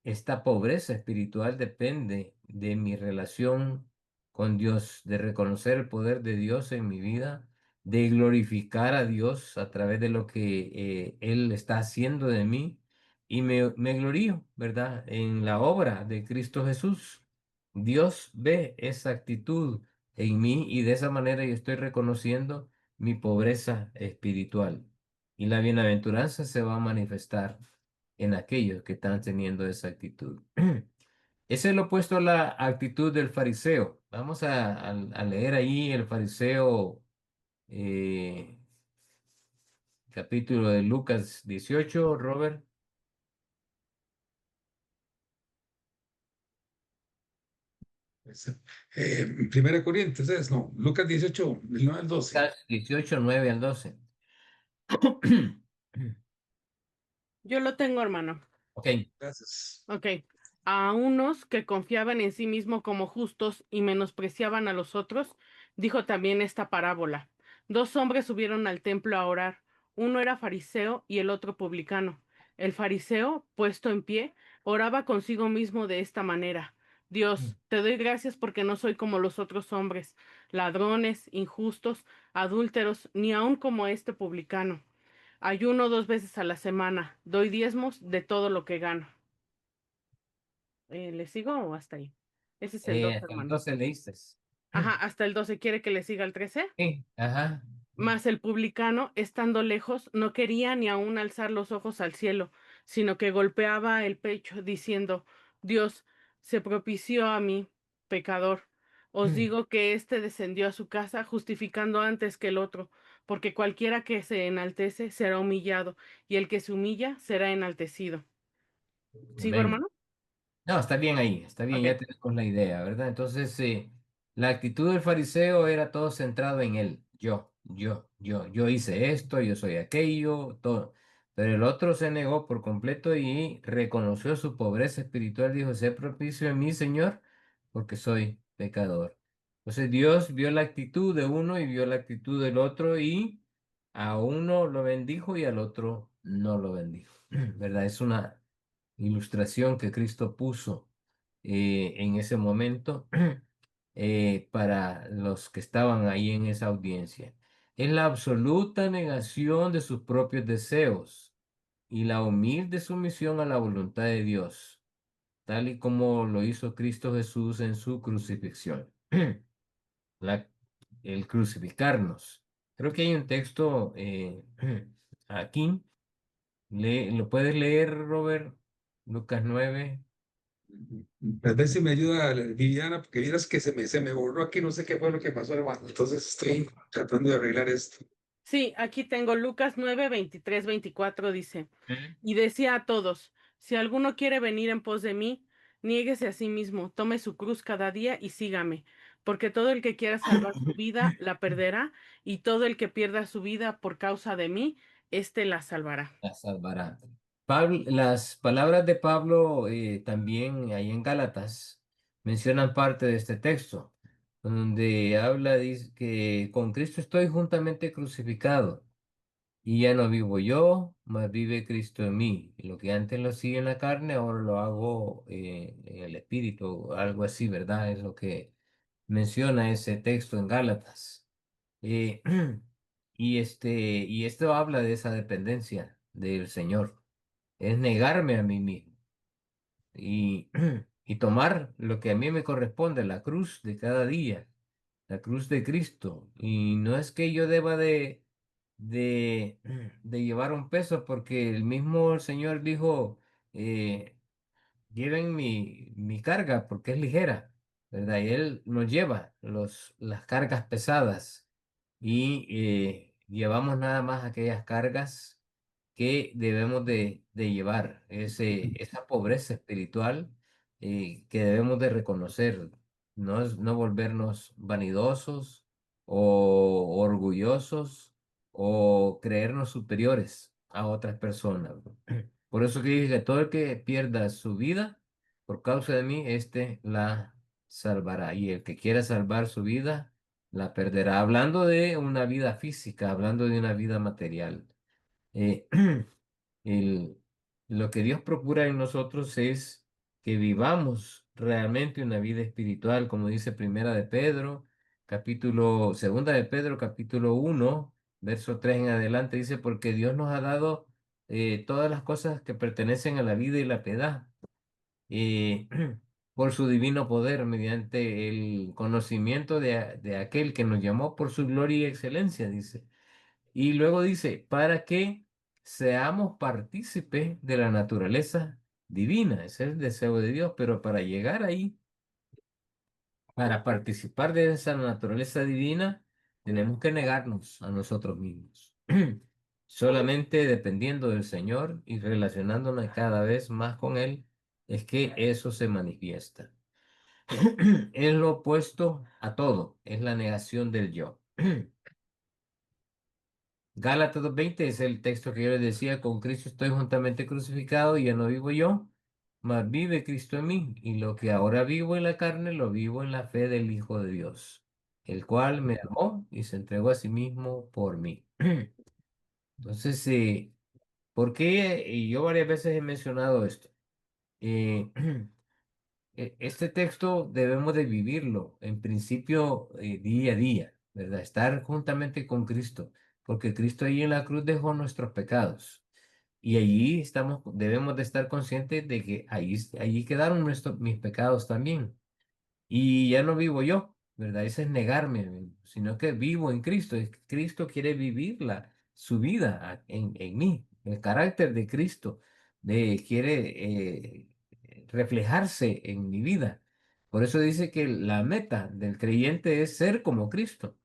esta pobreza espiritual depende de mi relación con Dios, de reconocer el poder de Dios en mi vida, de glorificar a Dios a través de lo que Él está haciendo de mí. Y me glorío, ¿verdad? En la obra de Cristo Jesús. Dios ve esa actitud en mí y de esa manera yo estoy reconociendo mi pobreza espiritual. Y la bienaventuranza se va a manifestar en aquellos que están teniendo esa actitud. Ese es lo opuesto a la actitud del fariseo. Vamos a leer ahí el fariseo, eh, capítulo de Lucas 18, Robert. Primera Corintios, ¿es? No, Lucas 18, del 9 al 12. Lucas 18, 9 al 12. Yo lo tengo, hermano. Ok. Gracias. Ok. A unos que confiaban en sí mismos como justos y menospreciaban a los otros, dijo también esta parábola. Dos hombres subieron al templo a orar. Uno era fariseo y el otro publicano. El fariseo, puesto en pie, oraba consigo mismo de esta manera. Dios, te doy gracias porque no soy como los otros hombres, ladrones, injustos, adúlteros, ni aun como este publicano. Ayuno 2 veces a la semana, doy diezmos de todo lo que gano. ¿Le sigo o hasta ahí? Ese es el 12, Hasta el hermano. 12 leíste. Ajá, hasta el 12. ¿Quiere que le siga el 13? Sí, ajá. Mas el publicano, estando lejos, no quería ni aun alzar los ojos al cielo, sino que golpeaba el pecho, diciendo: Dios, se propició a mí, pecador. Os digo que éste descendió a su casa justificando antes que el otro, porque cualquiera que se enaltece será humillado, y el que se humilla será enaltecido. ¿Sigo, Amén. hermano? No, está bien ahí, está bien, Ok. ya tenemos la idea, ¿verdad? Entonces, la actitud del fariseo era todo centrado en él. Yo hice esto, yo soy aquello, todo. Pero el otro se negó por completo y reconoció su pobreza espiritual. Dijo: sé propicio en mí, Señor, porque soy pecador. Entonces Dios vio la actitud de uno y vio la actitud del otro, y a uno lo bendijo y al otro no lo bendijo, ¿verdad? Es una ilustración que Cristo puso en ese momento para los que estaban ahí en esa audiencia. Es la absoluta negación de sus propios deseos y la humilde sumisión a la voluntad de Dios, tal y como lo hizo Cristo Jesús en su crucifixión. La- el crucificarnos. Creo que hay un texto aquí. ¿Lo puedes leer, Robert? Lucas 9. Tal vez si me ayuda Viviana, porque vieras que se me borró aquí, no sé qué fue lo que pasó, hermano. Entonces estoy tratando de arreglar esto. Sí, aquí tengo Lucas 9, 23, 24, dice: Ujú. Y decía a todos: si alguno quiere venir en pos de mí, niéguese a sí mismo, tome su cruz cada día y sígame, porque todo el que quiera salvar su vida la perderá, y todo el que pierda su vida por causa de mí, éste la salvará. La salvará. Las palabras de Pablo también ahí en Gálatas mencionan parte de este texto, donde habla, dice que con Cristo estoy juntamente crucificado, y ya no vivo yo, mas vive Cristo en mí. Y lo que antes lo hacía en la carne, ahora lo hago en el espíritu, algo así, ¿verdad? Es lo que menciona ese texto en Gálatas. Eh, y esto habla de esa dependencia del Señor. Es negarme a mí mismo y, y tomar lo que a mí me corresponde, la cruz de cada día, la cruz de Cristo. Y no es que yo deba de, de llevar un peso, porque el mismo Señor dijo: eh, lleven mi carga porque es ligera, ¿verdad? Y Él nos lleva las cargas pesadas, y llevamos nada más aquellas cargas que debemos de llevar, esa pobreza espiritual que debemos de reconocer, no volvernos vanidosos o orgullosos o creernos superiores a otras personas. Por eso que dije que todo el que pierda su vida por causa de mí, éste la salvará. Y el que quiera salvar su vida, la perderá. Hablando de una vida física, hablando de una vida material. Eh, el- lo que Dios procura en nosotros es que vivamos realmente una vida espiritual, como dice Segunda de Pedro, capítulo 1, verso 3 en adelante, dice: porque Dios nos ha dado todas las cosas que pertenecen a la vida y la piedad, eh, por su divino poder, mediante el conocimiento de aquel que nos llamó por su gloria y excelencia, dice. Y luego dice: para que seamos partícipes de la naturaleza divina. Ese es el deseo de Dios, pero para llegar ahí, para participar de esa naturaleza divina, tenemos que negarnos a nosotros mismos. Solamente dependiendo del Señor y relacionándonos cada vez más con Él, es que eso se manifiesta. Es lo opuesto a todo, es la negación del yo. Gálatas 2:20 es el texto que yo les decía: con Cristo estoy juntamente crucificado, y ya no vivo yo, mas vive Cristo en mí, y lo que ahora vivo en la carne, lo vivo en la fe del Hijo de Dios, el cual me amó y se entregó a sí mismo por mí. Entonces, ¿por qué? Y yo varias veces he mencionado esto. Eh, este texto debemos de vivirlo, en principio, día a día, ¿verdad? Estar juntamente con Cristo, porque Cristo ahí en la cruz dejó nuestros pecados. Y allí debemos de estar conscientes de que allí quedaron mis pecados también. Y ya no vivo yo, ¿verdad? Ese es negarme a mí mismo, sino que vivo en Cristo. Cristo quiere vivir su vida en mí. El carácter de Cristo quiere reflejarse en mi vida. Por eso dice que la meta del creyente es ser como Cristo.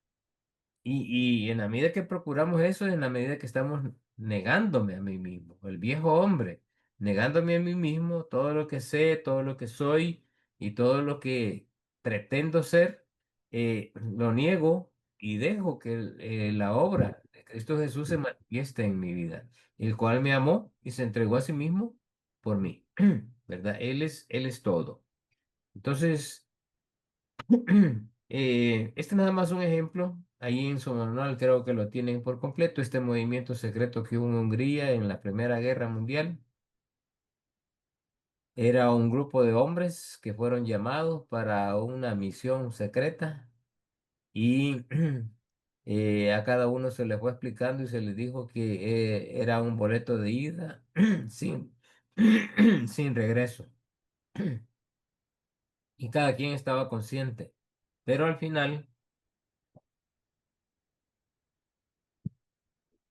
Y en la medida que procuramos eso, en la medida que estamos negándome a mí mismo, el viejo hombre, negándome a mí mismo, todo lo que sé, todo lo que soy y todo lo que pretendo ser, lo niego y dejo que la obra de Cristo Jesús se manifieste en mi vida, el cual me amó y se entregó a sí mismo por mí, ¿verdad? Él es todo. Entonces, este nada más un ejemplo. Ahí en su manual creo que lo tienen por completo. Este movimiento secreto que hubo en Hungría en la Primera Guerra Mundial era un grupo de hombres que fueron llamados para una misión secreta y a cada uno se les fue explicando y se les dijo que era un boleto de ida sin, sin regreso. Y cada quien estaba consciente. Pero al final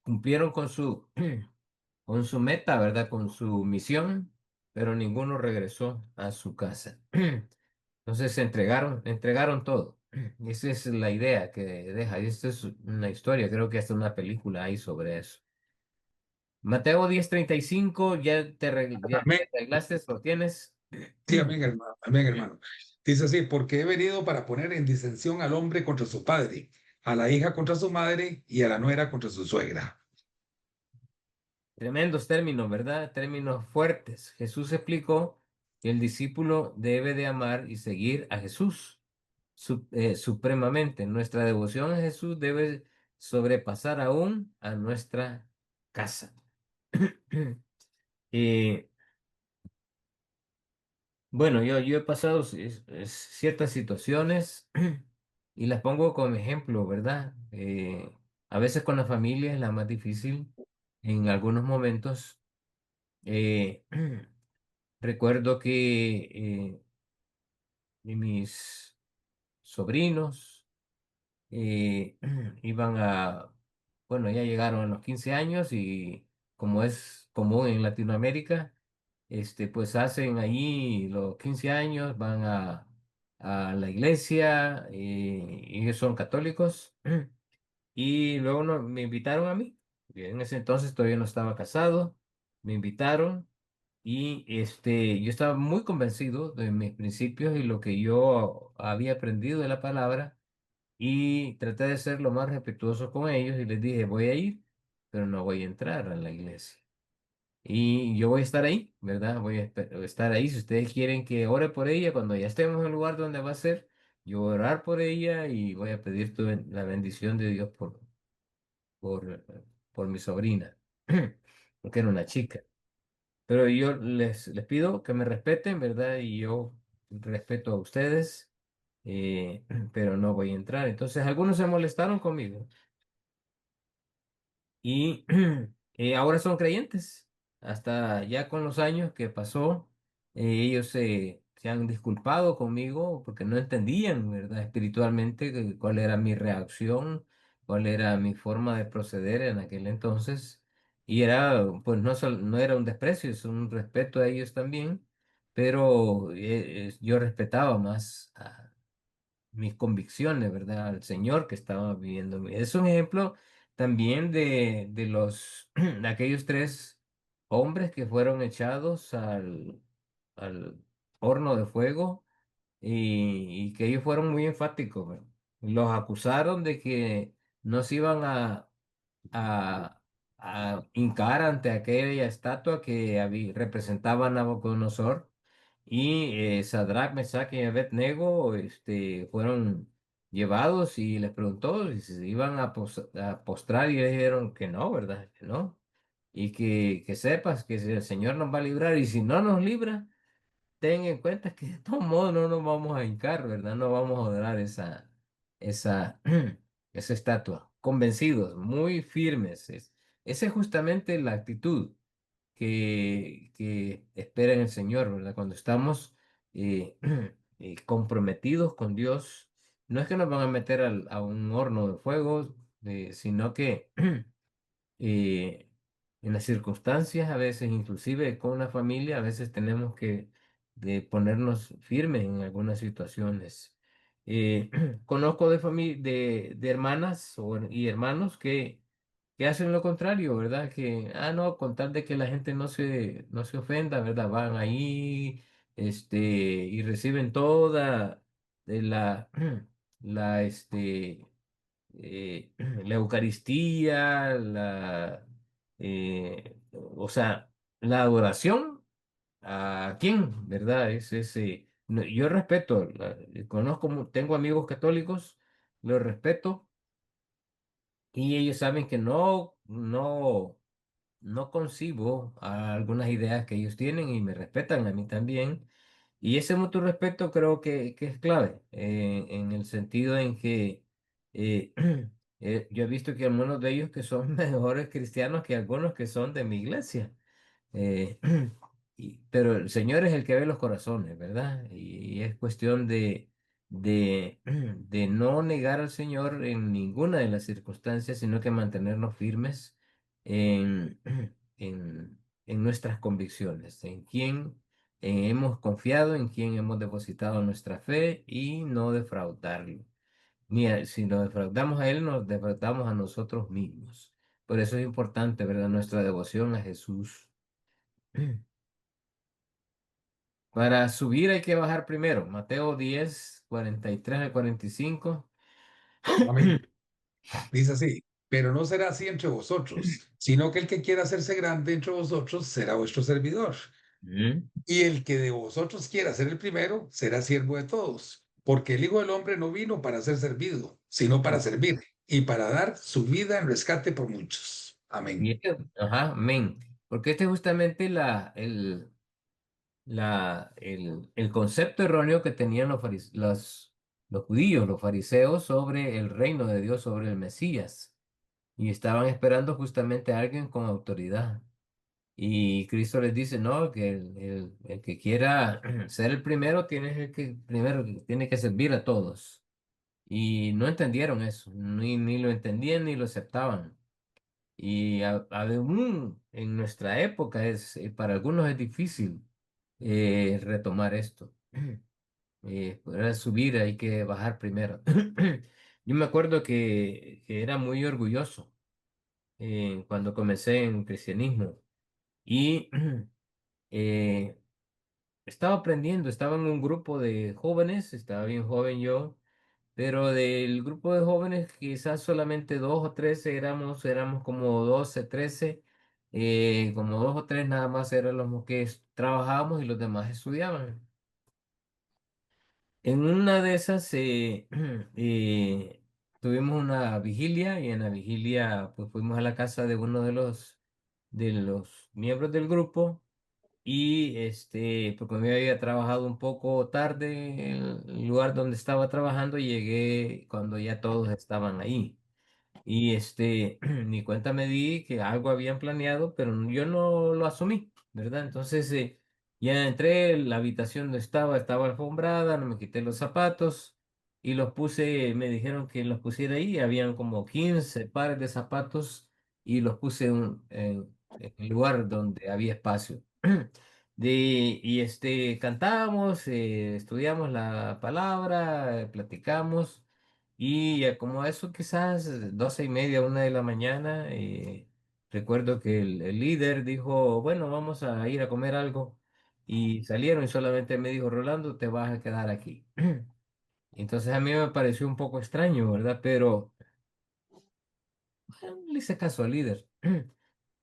cumplieron con su meta, ¿verdad? Con su misión, pero ninguno regresó a su casa. Entonces se entregaron todo. Y esa es la idea que deja. Y esta es una historia, creo que hasta una película hay sobre eso. Mateo 10:35, ya Amén. te arreglaste, lo tienes. Sí, amén, hermano. Amén, hermano. Dice así, porque he venido para poner en disensión al hombre contra su padre, a la hija contra su madre y a la nuera contra su suegra. Tremendos términos, ¿verdad? Términos fuertes. Jesús explicó que el discípulo debe de amar y seguir a Jesús supremamente. Nuestra devoción a Jesús debe sobrepasar aún a nuestra casa. Eh, bueno, yo he pasado ciertas situaciones y las pongo como ejemplo, ¿verdad? A veces con la familia es la más difícil en algunos momentos. Eh, Recuerdo que mis sobrinos iban bueno, ya llegaron a los 15 años y como es común en Latinoamérica, pues hacen allí los 15 años, van a la iglesia, ellos son católicos, y luego me invitaron a mí. En ese entonces todavía no estaba casado, me invitaron. Y yo estaba muy convencido de mis principios y lo que yo había aprendido de la palabra y traté de ser lo más respetuoso con ellos y les dije, voy a ir, pero no voy a entrar a la iglesia. Y yo voy a estar ahí, ¿verdad? Voy a estar ahí. Si ustedes quieren que ore por ella, cuando ya estemos en el lugar donde va a ser, yo voy a orar por ella y voy a pedir la bendición de Dios por, por mi sobrina, porque era una chica. Pero yo les pido que me respeten, ¿verdad? Y yo respeto a ustedes, pero no voy a entrar. Entonces, algunos se molestaron conmigo y ahora son creyentes. Hasta ya con los años que pasó, ellos se han disculpado conmigo porque no entendían, ¿verdad? Espiritualmente cuál era mi reacción, cuál era mi forma de proceder en aquel entonces. Y era, pues no era un desprecio, es un respeto a ellos también, pero yo respetaba más mis convicciones, ¿verdad? Al Señor que estaba viviendo en mí. Es un ejemplo también de de aquellos tres hombres que fueron echados al horno de fuego y que ellos fueron muy enfáticos, ¿verdad? Los acusaron de que no se iban a, a hincar ante aquella estatua que representaba a Nabucodonosor y Sadrach, Mesach y Abednego fueron llevados y les preguntó si se iban a postrar y ellos dijeron que no, ¿verdad? Que no. Y que sepas que si el Señor nos va a librar y si no nos libra, ten en cuenta que de todos modos no nos vamos a hincar, ¿verdad? No vamos a adorar esa, esa estatua. Convencidos, muy firmes. Esa es justamente la actitud que espera en el Señor, ¿verdad? Cuando estamos comprometidos con Dios no es que nos van a meter a un horno de fuego, sino que eh, en las circunstancias, a veces, inclusive con la familia, a veces tenemos que ponernos firmes en algunas situaciones. Eh, Conozco de hermanas y hermanos que hacen lo contrario, ¿verdad? Que, no, con tal de que la gente no se ofenda, ¿verdad? Van ahí, y reciben toda la, la Eucaristía, o sea, la adoración a quién, ¿verdad? Yo respeto, conozco, tengo amigos católicos, los respeto y ellos saben que no concibo algunas ideas que ellos tienen y me respetan a mí también. Y ese mutuo respeto creo que es clave, en el sentido en que eh, yo he visto que algunos de ellos que son mejores cristianos que algunos que son de mi iglesia. Eh, pero el Señor es el que ve los corazones, ¿verdad? Y es cuestión de no negar al Señor en ninguna de las circunstancias, sino que mantenernos firmes en, en nuestras convicciones, en quién hemos confiado, en quién hemos depositado nuestra fe y no defraudarlo. Si nos defraudamos a Él, nos defraudamos a nosotros mismos. Por eso es importante, ¿verdad? Nuestra devoción a Jesús. Para subir hay que bajar primero. Mateo 10:43 al 45. Amén. Dice así, pero no será así entre vosotros, sino que el que quiera hacerse grande entre vosotros será vuestro servidor. Mm. Y el que de vosotros quiera ser el primero será siervo de todos, porque el Hijo del Hombre no vino para ser servido, sino para servir y para dar su vida en rescate por muchos. Y Amén. ajá, amén. Porque este es justamente el concepto erróneo que tenían los judíos, los fariseos, sobre el reino de Dios, sobre el Mesías. Y estaban esperando justamente a alguien con autoridad. Y Cristo les dice, no, que el que quiera ser el primero tiene que servir a todos. Y no entendieron eso, ni lo entendían ni lo aceptaban. Y aún en nuestra época para algunos es difícil retomar esto. Para subir hay que bajar primero. Yo me acuerdo que era muy orgulloso cuando comencé en cristianismo y eh, estaba aprendiendo, estaba en un grupo de jóvenes, estaba bien joven yo, pero del grupo de jóvenes quizás solamente dos o tres éramos como 12, 13, como dos o tres nada más eran los que trabajábamos y los demás estudiaban. En una de esas tuvimos una vigilia y en la vigilia pues fuimos a la casa de uno de los miembros del grupo. Y porque me había trabajado un poco tarde en el lugar donde estaba trabajando, llegué cuando ya todos estaban ahí. Y ni cuenta me di que algo habían planeado, pero yo no lo asumí, ¿verdad? Entonces ya entré, la habitación no estaba alfombrada, no me quité los zapatos y los puse, me dijeron que los pusiera ahí, habían como 15 pares de zapatos y los puse en el lugar donde había espacio. Y cantamos, estudiamos la palabra, platicamos. Y como eso quizás 12:30, 1 de la mañana, recuerdo que el líder dijo, bueno, vamos a ir a comer algo. Y salieron y solamente me dijo, Rolando, te vas a quedar aquí. Entonces a mí me pareció un poco extraño, ¿verdad? Pero le hice caso al líder.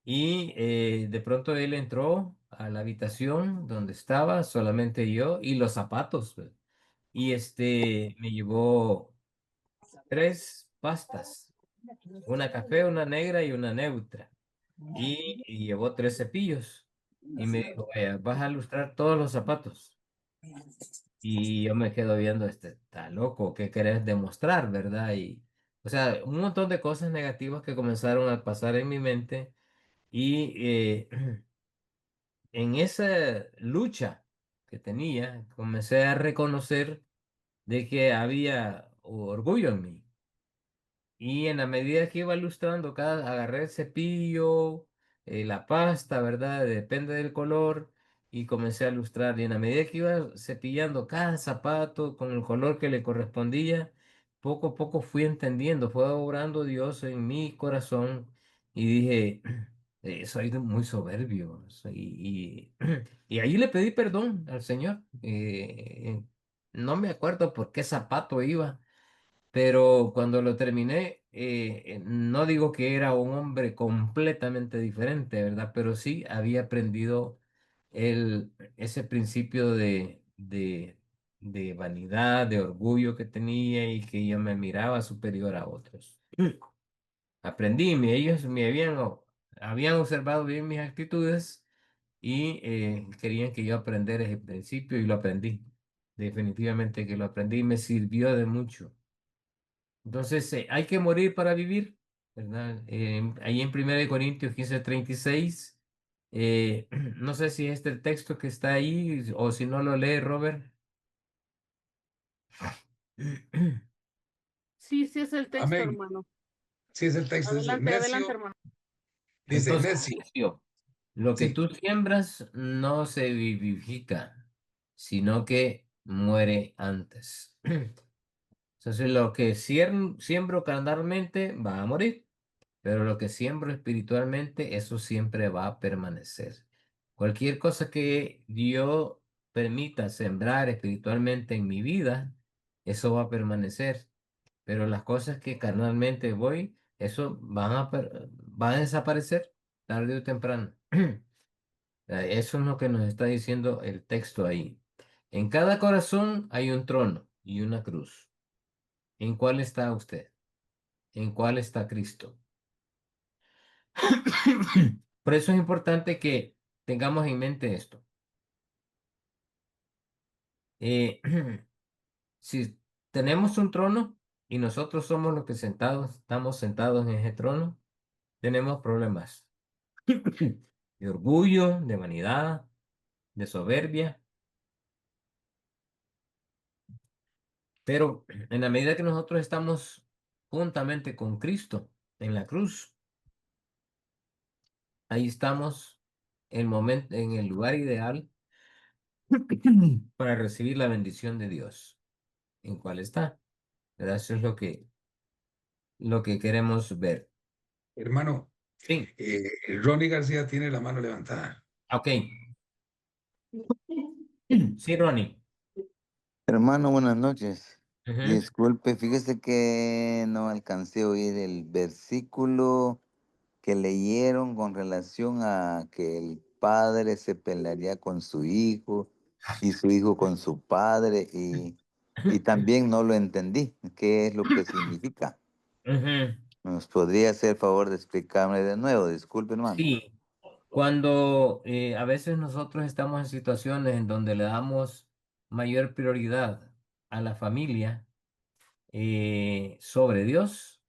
Y de pronto él entró a la habitación donde estaba solamente yo y los zapatos, pues. Y me llevó tres pastas. Una café, una negra y una neutra. Y llevó tres cepillos. Y me dijo, vaya, vas a lustrar todos los zapatos. Y yo me quedo viendo, está loco, ¿qué querés demostrar, verdad? Y, o sea, un montón de cosas negativas que comenzaron a pasar en mi mente. Y en esa lucha que tenía, comencé a reconocer de que había orgullo en mí. Y en la medida que iba ilustrando, agarré el cepillo, la pasta, ¿verdad? Depende del color, y comencé a ilustrar. Y en la medida que iba cepillando cada zapato con el color que le correspondía, poco a poco fui entendiendo, fue obrando Dios en mi corazón y dije, soy muy soberbio. Y ahí le pedí perdón al Señor. No me acuerdo por qué zapato iba. Pero cuando lo terminé, no digo que era un hombre completamente diferente, ¿verdad? Pero sí había aprendido ese principio de vanidad, de orgullo que tenía y que yo me miraba superior a otros. Aprendí, ellos me habían observado bien mis actitudes y querían que yo aprendiera ese principio y lo aprendí. Definitivamente que lo aprendí y me sirvió de mucho. Entonces, hay que morir para vivir, ¿verdad? Ahí en 1 Corintios 15:36, no sé si este es el texto que está ahí o si no lo lee Robert. Sí, sí es el texto, Amén. hermano. Sí, es el texto, dice, Adelante, adelante, necio, hermano. dice, Entonces, necio. necio, lo que Sí, tú siembras no se vivifica, sino que muere antes. Entonces, lo que siembro carnalmente va a morir. Pero lo que siembro espiritualmente, eso siempre va a permanecer. Cualquier cosa que yo permita sembrar espiritualmente en mi vida, eso va a permanecer. Pero las cosas que carnalmente voy, eso van a desaparecer tarde o temprano. Eso es lo que nos está diciendo el texto ahí. En cada corazón hay un trono y una cruz. ¿En cuál está usted? ¿En cuál está Cristo? Por eso es importante que tengamos en mente esto. Eh, si tenemos un trono y nosotros somos los que estamos sentados en ese trono, tenemos problemas de orgullo, de vanidad, de soberbia. Pero en la medida que nosotros estamos juntamente con Cristo en la cruz, ahí estamos en el lugar ideal para recibir la bendición de Dios. ¿En cuál está? ¿Verdad? Eso es lo que queremos ver. hermano, Sí, Ronnie García tiene la mano levantada. ok. Sí, Ronnie. Hermano, buenas noches. Ujú. Disculpe, fíjese que no alcancé a oír el versículo que leyeron con relación a que el padre se pelearía con su hijo y su hijo con su padre y también no lo entendí. ¿Qué es lo que significa? Ujú. ¿Nos podría hacer el favor de explicarme de nuevo? Disculpe, hermano. Sí, cuando a veces nosotros estamos en situaciones en donde le damos mayor prioridad a la familia sobre Dios,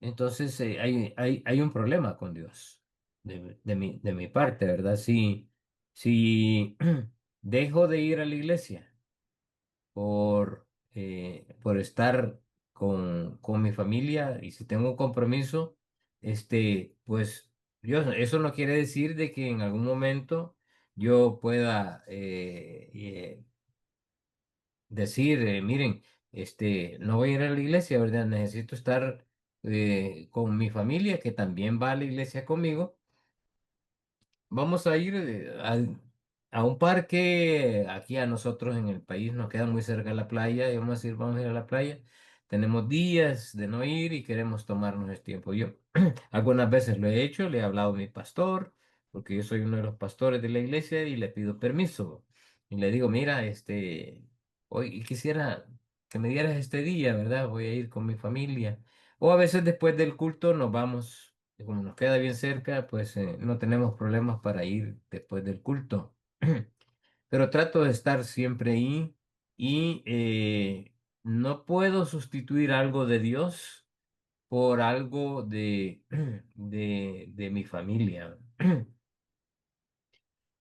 entonces hay un problema con Dios de mi parte, ¿verdad? Si dejo de ir a la iglesia por estar con mi familia y si tengo un compromiso, pues eso no quiere decir de que en algún momento yo pueda decir, miren, no voy a ir a la iglesia, ¿verdad? Necesito estar con mi familia que también va a la iglesia conmigo. Vamos a ir a un parque, aquí a nosotros en el país nos queda muy cerca la playa y vamos a ir a la playa. Tenemos días de no ir y queremos tomarnos el tiempo. Yo algunas veces lo he hecho, le he hablado a mi pastor, porque yo soy uno de los pastores de la iglesia y le pido permiso. Y le digo, mira, hoy quisiera que me dieras este día, ¿verdad? Voy a ir con mi familia. O a veces después del culto nos vamos. Y como nos queda bien cerca, pues no tenemos problemas para ir después del culto. Pero trato de estar siempre ahí y no puedo sustituir algo de Dios por algo de mi familia.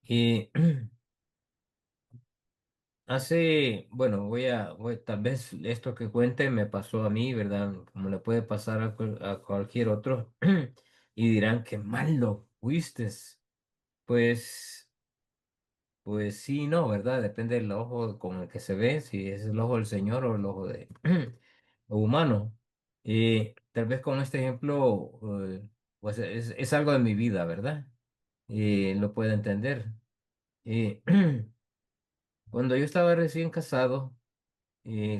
Eh, Bueno, tal vez esto que cuente me pasó a mí, ¿verdad? Como le puede pasar a cualquier otro, y dirán, qué mal lo fuiste. Pues, pues sí, no, ¿verdad? Depende del ojo con el que se ve, si es el ojo del Señor o el ojo de humano. Tal vez con este ejemplo, pues es algo de mi vida, ¿verdad? Lo puedo entender. Eh, Cuando yo estaba recién casado,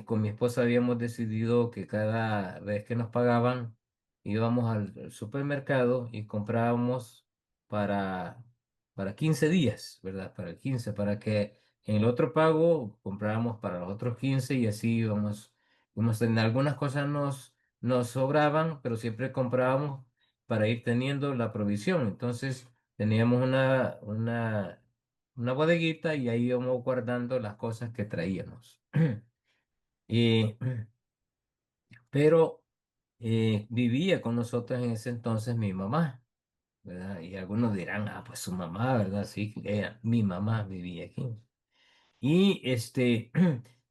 con mi esposa habíamos decidido que cada vez que nos pagaban íbamos al supermercado y comprábamos para, para 15 días, ¿verdad? Para el 15, para que en el otro pago compráramos para los otros 15 y así íbamos en algunas cosas nos sobraban, pero siempre comprábamos para ir teniendo la provisión. Entonces teníamos una bodeguita y ahí íbamos guardando las cosas que traíamos. Y, pero vivía con nosotros en ese entonces mi mamá, ¿verdad? Y algunos dirán, ah, pues su mamá, ¿verdad? Sí, mi mamá vivía aquí. Y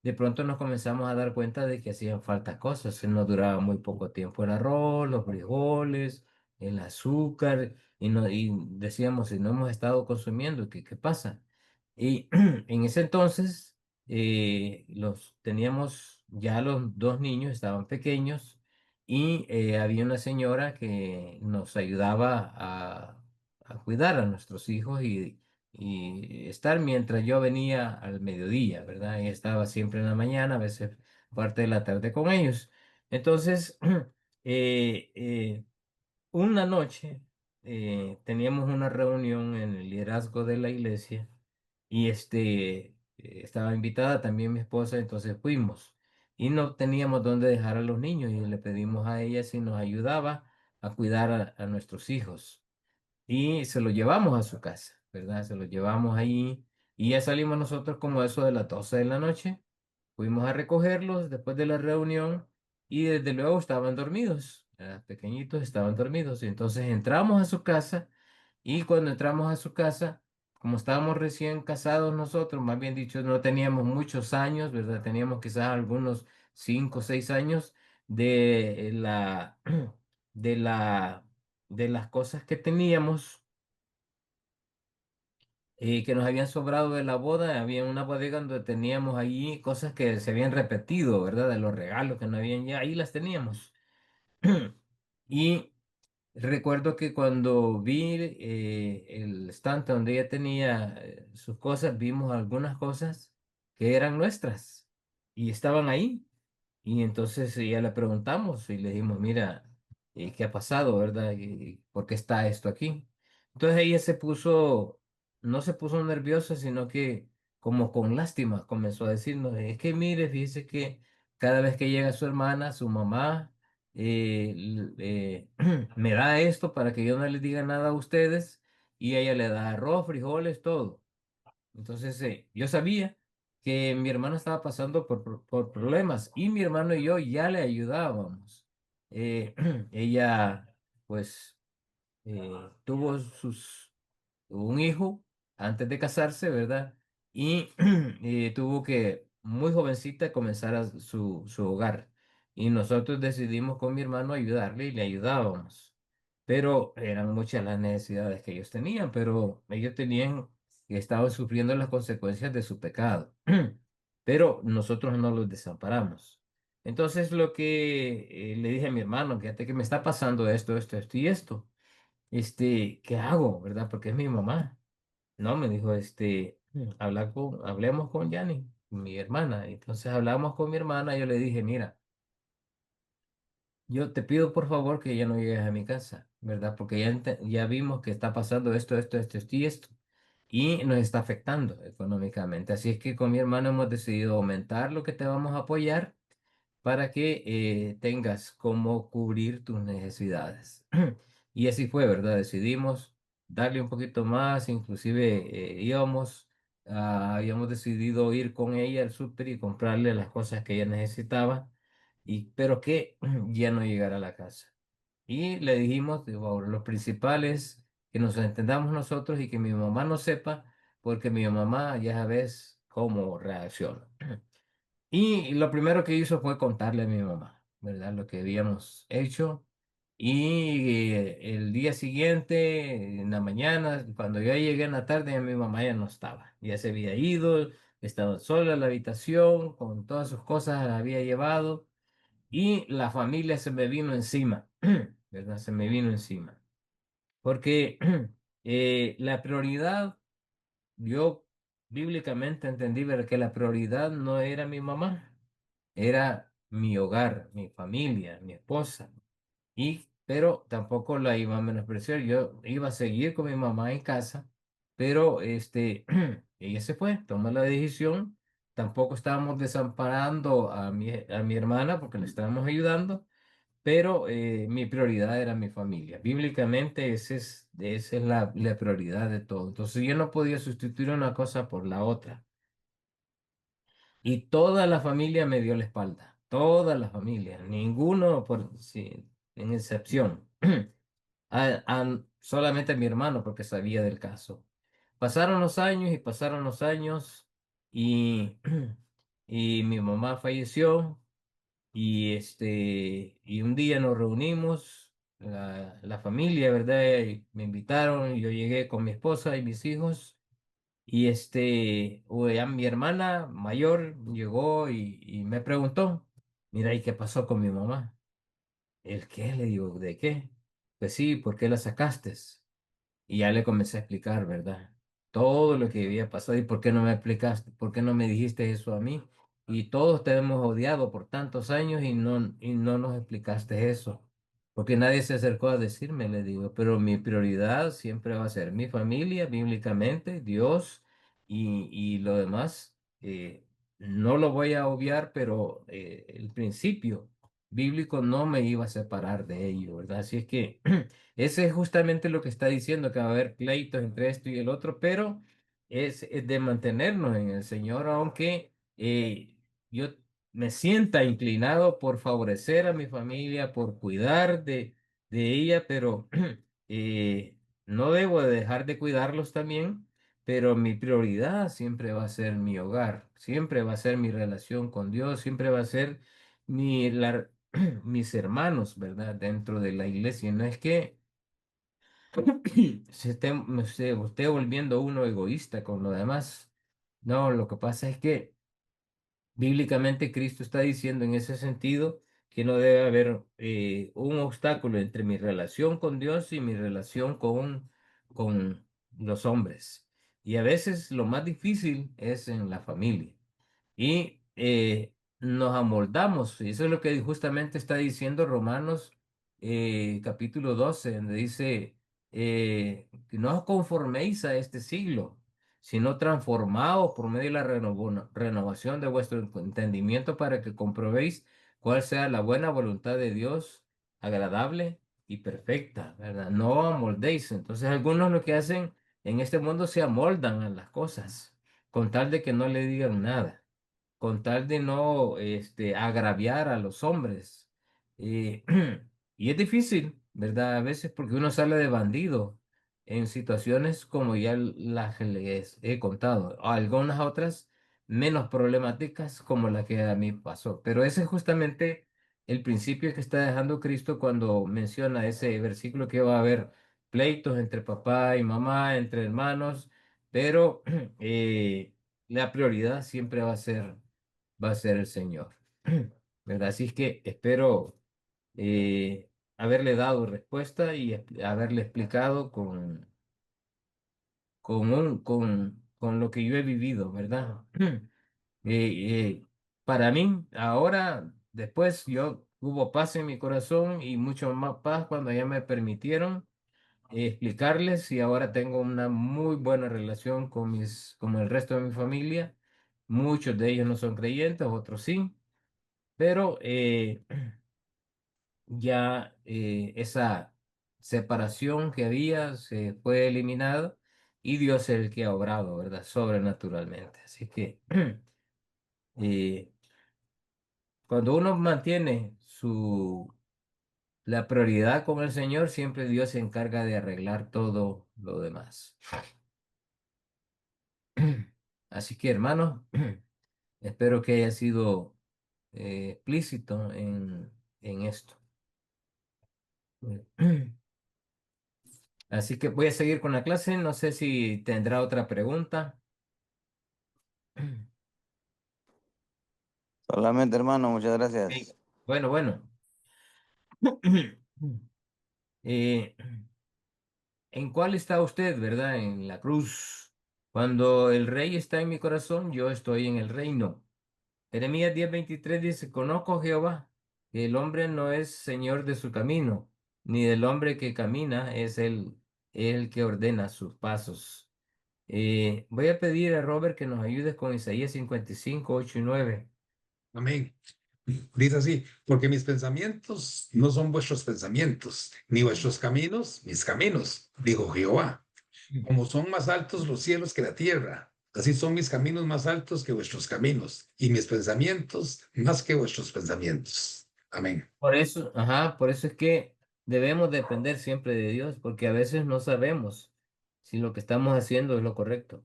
de pronto nos comenzamos a dar cuenta de que hacían falta cosas, se nos duraba muy poco tiempo el arroz, los frijoles, el azúcar, y decíamos, si no hemos estado consumiendo, ¿qué pasa? Y en ese entonces ya los dos niños estaban pequeños y había una señora que nos ayudaba a cuidar a nuestros hijos y estar mientras yo venía al mediodía, ¿verdad? Y estaba siempre en la mañana, a veces parte de la tarde con ellos. Entonces, eh, eh, una noche teníamos una reunión en el liderazgo de la iglesia y estaba invitada también mi esposa, entonces fuimos y no teníamos dónde dejar a los niños y le pedimos a ella si nos ayudaba a cuidar a nuestros hijos y se lo llevamos a su casa, ¿verdad? Se lo llevamos ahí y ya salimos nosotros como eso de las 12 de la noche. Fuimos a recogerlos después de la reunión y desde luego estaban dormidos, pequeñitos estaban dormidos. Y entonces entramos a su casa y cuando entramos a su casa, como estábamos recién casados nosotros, más bien dicho, no teníamos muchos años, ¿verdad? Teníamos quizás algunos 5 o 6 años de de la, de las cosas que teníamos que nos habían sobrado de la boda. Había una bodega donde teníamos ahí cosas que se habían repetido, ¿verdad? De los regalos que no habían ya, ahí las teníamos. Y recuerdo que cuando vi el estante donde ella tenía sus cosas, vimos algunas cosas que eran nuestras y estaban ahí. Y entonces ya le preguntamos y le dijimos, mira, ¿qué ha pasado, verdad? ¿Y por qué está esto aquí? Entonces ella no se puso nerviosa, sino que como con lástima comenzó a decirnos, es que mire, fíjese que cada vez que llega su hermana, su mamá, me da esto para que yo no les diga nada a ustedes y ella le da arroz, frijoles, todo. Entonces, yo sabía que mi hermano estaba pasando por problemas y mi hermano y yo ya le ayudábamos. Ella, pues, tuvo un hijo antes de casarse, ¿verdad? Y tuvo que, muy jovencita, comenzar su hogar. Y nosotros decidimos con mi hermano ayudarle y le ayudábamos. Pero eran muchas las necesidades que ellos tenían, pero ellos tenían que estaban sufriendo las consecuencias de su pecado. Pero nosotros no los desamparamos. Entonces lo que le dije a mi hermano, fíjate que me está pasando esto y esto. ¿Qué hago, verdad? Porque es mi mamá. No, me dijo, hablemos con Yani, mi hermana. Entonces hablamos con mi hermana, yo le dije, mira, yo te pido por favor que ya no llegues a mi casa, ¿verdad? Porque ya vimos que está pasando esto y esto. Y nos está afectando económicamente. Así es que con mi hermano hemos decidido aumentar lo que te vamos a apoyar para que tengas cómo cubrir tus necesidades. Y así fue, ¿verdad? Decidimos darle un poquito más, inclusive habíamos decidido ir con ella al súper y comprarle las cosas que ella necesitaba, pero que ya no llegara a la casa. Y le dijimos, digo, lo principal es que nos entendamos nosotros y que mi mamá no sepa, porque mi mamá, ya sabes, cómo reacciono. Y lo primero que hizo fue contarle a mi mamá, ¿verdad? Lo que habíamos hecho. Y el día siguiente, en la mañana, cuando yo llegué en la tarde, ya mi mamá ya no estaba. Ya se había ido, estaba sola en la habitación, con todas sus cosas la había llevado. Y la familia se me vino encima, ¿verdad? Se me vino encima. Porque la prioridad, yo bíblicamente entendí ver que la prioridad no era mi mamá, era mi hogar, mi familia, mi esposa. Pero tampoco la iba a menospreciar. Yo iba a seguir con mi mamá en casa, pero ella se fue, tomó la decisión. Tampoco estábamos desamparando a mi hermana porque le estábamos ayudando, pero mi prioridad era mi familia. Bíblicamente esa es la prioridad de todo. Entonces yo no podía sustituir una cosa por la otra. Y toda la familia me dio la espalda. Toda la familia. Ninguno, sí, en excepción. Solamente mi hermano porque sabía del caso. Pasaron los años y pasaron los años y, y mi mamá falleció. Y un día nos reunimos, la familia, ¿verdad? Y me invitaron, y yo llegué con mi esposa y mis hijos, y ya mi hermana mayor llegó y me preguntó, mira, ¿y qué pasó con mi mamá? ¿El qué? Le digo, ¿de qué? Pues sí, ¿por qué la sacaste? Y ya le comencé a explicar, ¿verdad? Todo lo que había pasado y por qué no me explicaste, por qué no me dijiste eso a mí. Y todos te hemos odiado por tantos años y no nos explicaste eso. Porque nadie se acercó a decirme, le digo, pero mi prioridad siempre va a ser mi familia, bíblicamente, Dios y lo demás. No lo voy a obviar, pero el principio bíblico no me iba a separar de ello, ¿verdad? Así es que ese es justamente lo que está diciendo, que va a haber pleitos entre esto y el otro, pero es de mantenernos en el Señor, aunque yo me sienta inclinado por favorecer a mi familia, por cuidar de ella, pero no debo de dejar de cuidarlos también, pero mi prioridad siempre va a ser mi hogar, siempre va a ser mi relación con Dios, siempre va a ser mis hermanos, ¿verdad? Dentro de la iglesia. No es que se esté volviendo uno egoísta con lo demás. No, lo que pasa es que bíblicamente Cristo está diciendo en ese sentido que no debe haber un obstáculo entre mi relación con Dios y mi relación con los hombres. Y a veces lo más difícil es en la familia. Y nos amoldamos, y eso es lo que justamente está diciendo Romanos capítulo 12, donde dice que no os conforméis a este siglo, sino transformaos por medio de la renovación de vuestro entendimiento para que comprobéis cuál sea la buena voluntad de Dios, agradable y perfecta, ¿verdad? No amoldéis. Entonces algunos lo que hacen en este mundo se amoldan a las cosas, con tal de que no le digan nada, con tal de no agraviar a los hombres. Eh, y es difícil, ¿verdad? A veces porque uno sale de bandido en situaciones como ya las que les he contado, algunas otras menos problemáticas como la que a mí pasó. Pero ese es justamente el principio que está dejando Cristo cuando menciona ese versículo que va a haber pleitos entre papá y mamá, entre hermanos, pero la prioridad siempre va a ser el Señor, ¿verdad? Así es que espero haberle dado respuesta y haberle explicado con lo que yo he vivido, ¿verdad? Para mí, ahora, después, hubo paz en mi corazón y mucho más paz cuando ya me permitieron explicarles, y ahora tengo una muy buena relación con el resto de mi familia. Muchos de ellos no son creyentes, otros sí, pero ya esa separación que había se fue eliminada y Dios es el que ha obrado, ¿verdad? Sobrenaturalmente. Así que eh, cuando uno mantiene la prioridad con el Señor, siempre Dios se encarga de arreglar todo lo demás. Así que, hermanos, espero que haya sido explícito en esto. Así que voy a seguir con la clase. No sé si tendrá otra pregunta. Solamente, hermano, muchas Ok. gracias. Bueno, bueno. Eh, ¿En cuál está usted, verdad? En la cruz. Cuando el rey está en mi corazón, yo estoy en el reino. Jeremías 10:23 dice, conozco a Jehová, que el hombre no es señor de su camino, ni del hombre que camina es el que ordena sus pasos. Voy a pedir a Robert que nos ayude con Isaías 55, 8 y 9. Amén. Dice así, porque mis pensamientos no son vuestros pensamientos, ni vuestros caminos mis caminos, dijo Jehová. Como son más altos los cielos que la tierra, así son mis caminos más altos que vuestros caminos, y mis pensamientos más que vuestros pensamientos. Amén. Por eso es que debemos depender siempre de Dios, porque a veces no sabemos si lo que estamos haciendo es lo correcto.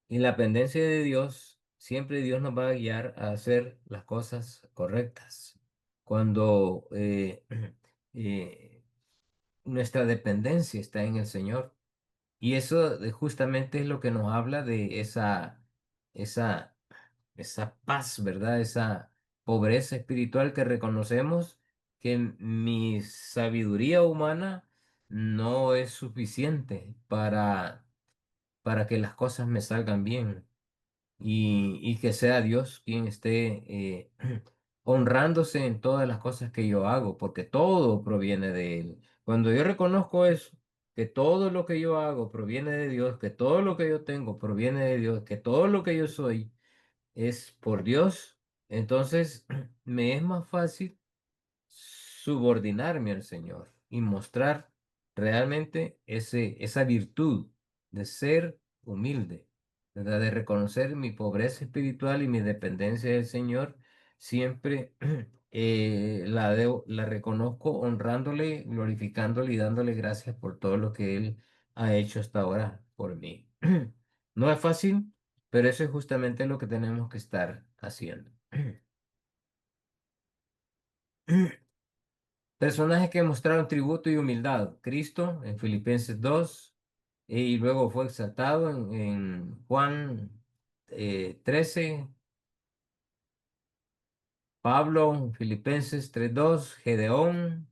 Y la dependencia de Dios, siempre Dios nos va a guiar a hacer las cosas correctas. Cuando eh, nuestra dependencia está en el Señor. Y eso justamente es lo que nos habla de esa, esa paz, ¿verdad? Esa pobreza espiritual que reconocemos que mi sabiduría humana no es suficiente para que las cosas me salgan bien y que sea Dios quien esté honrándose en todas las cosas que yo hago, porque todo proviene de Él. Cuando yo reconozco eso, que todo lo que yo hago proviene de Dios, que todo lo que yo tengo proviene de Dios, que todo lo que yo soy es por Dios, entonces me es más fácil subordinarme al Señor y mostrar realmente esa virtud de ser humilde, ¿verdad? De reconocer mi pobreza espiritual y mi dependencia del Señor, siempre la reconozco honrándole, glorificándole y dándole gracias por todo lo que Él ha hecho hasta ahora por mí. No es fácil, pero eso es justamente lo que tenemos que estar haciendo. Personajes que mostraron tributo y humildad. Cristo en Filipenses 2 y luego fue exaltado en Juan 13. Pablo en Filipenses 3:2. Gedeón,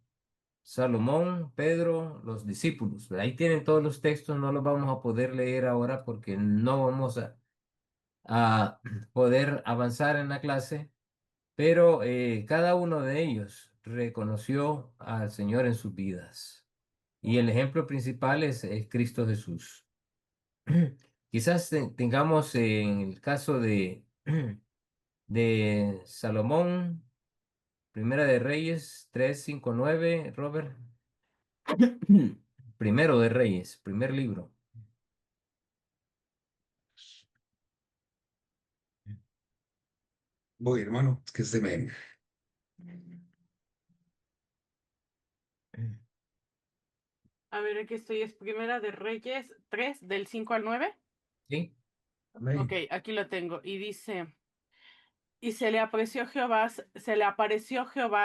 Salomón, Pedro, los discípulos. Ahí tienen todos los textos, no los vamos a poder leer ahora porque no vamos a poder avanzar en la clase, pero cada uno de ellos reconoció al Señor en sus vidas. Y el ejemplo principal es Cristo Jesús. Quizás tengamos en el caso de Salomón, Primera de Reyes 3:5-9, Robert. Primero de Reyes, primer libro. Voy, hermano, es que se me... A ver, aquí estoy, es Primera de Reyes 3, del 5 al 9. ¿Sí? Amén. Ok, aquí lo tengo. Y dice, y se le apareció Jehová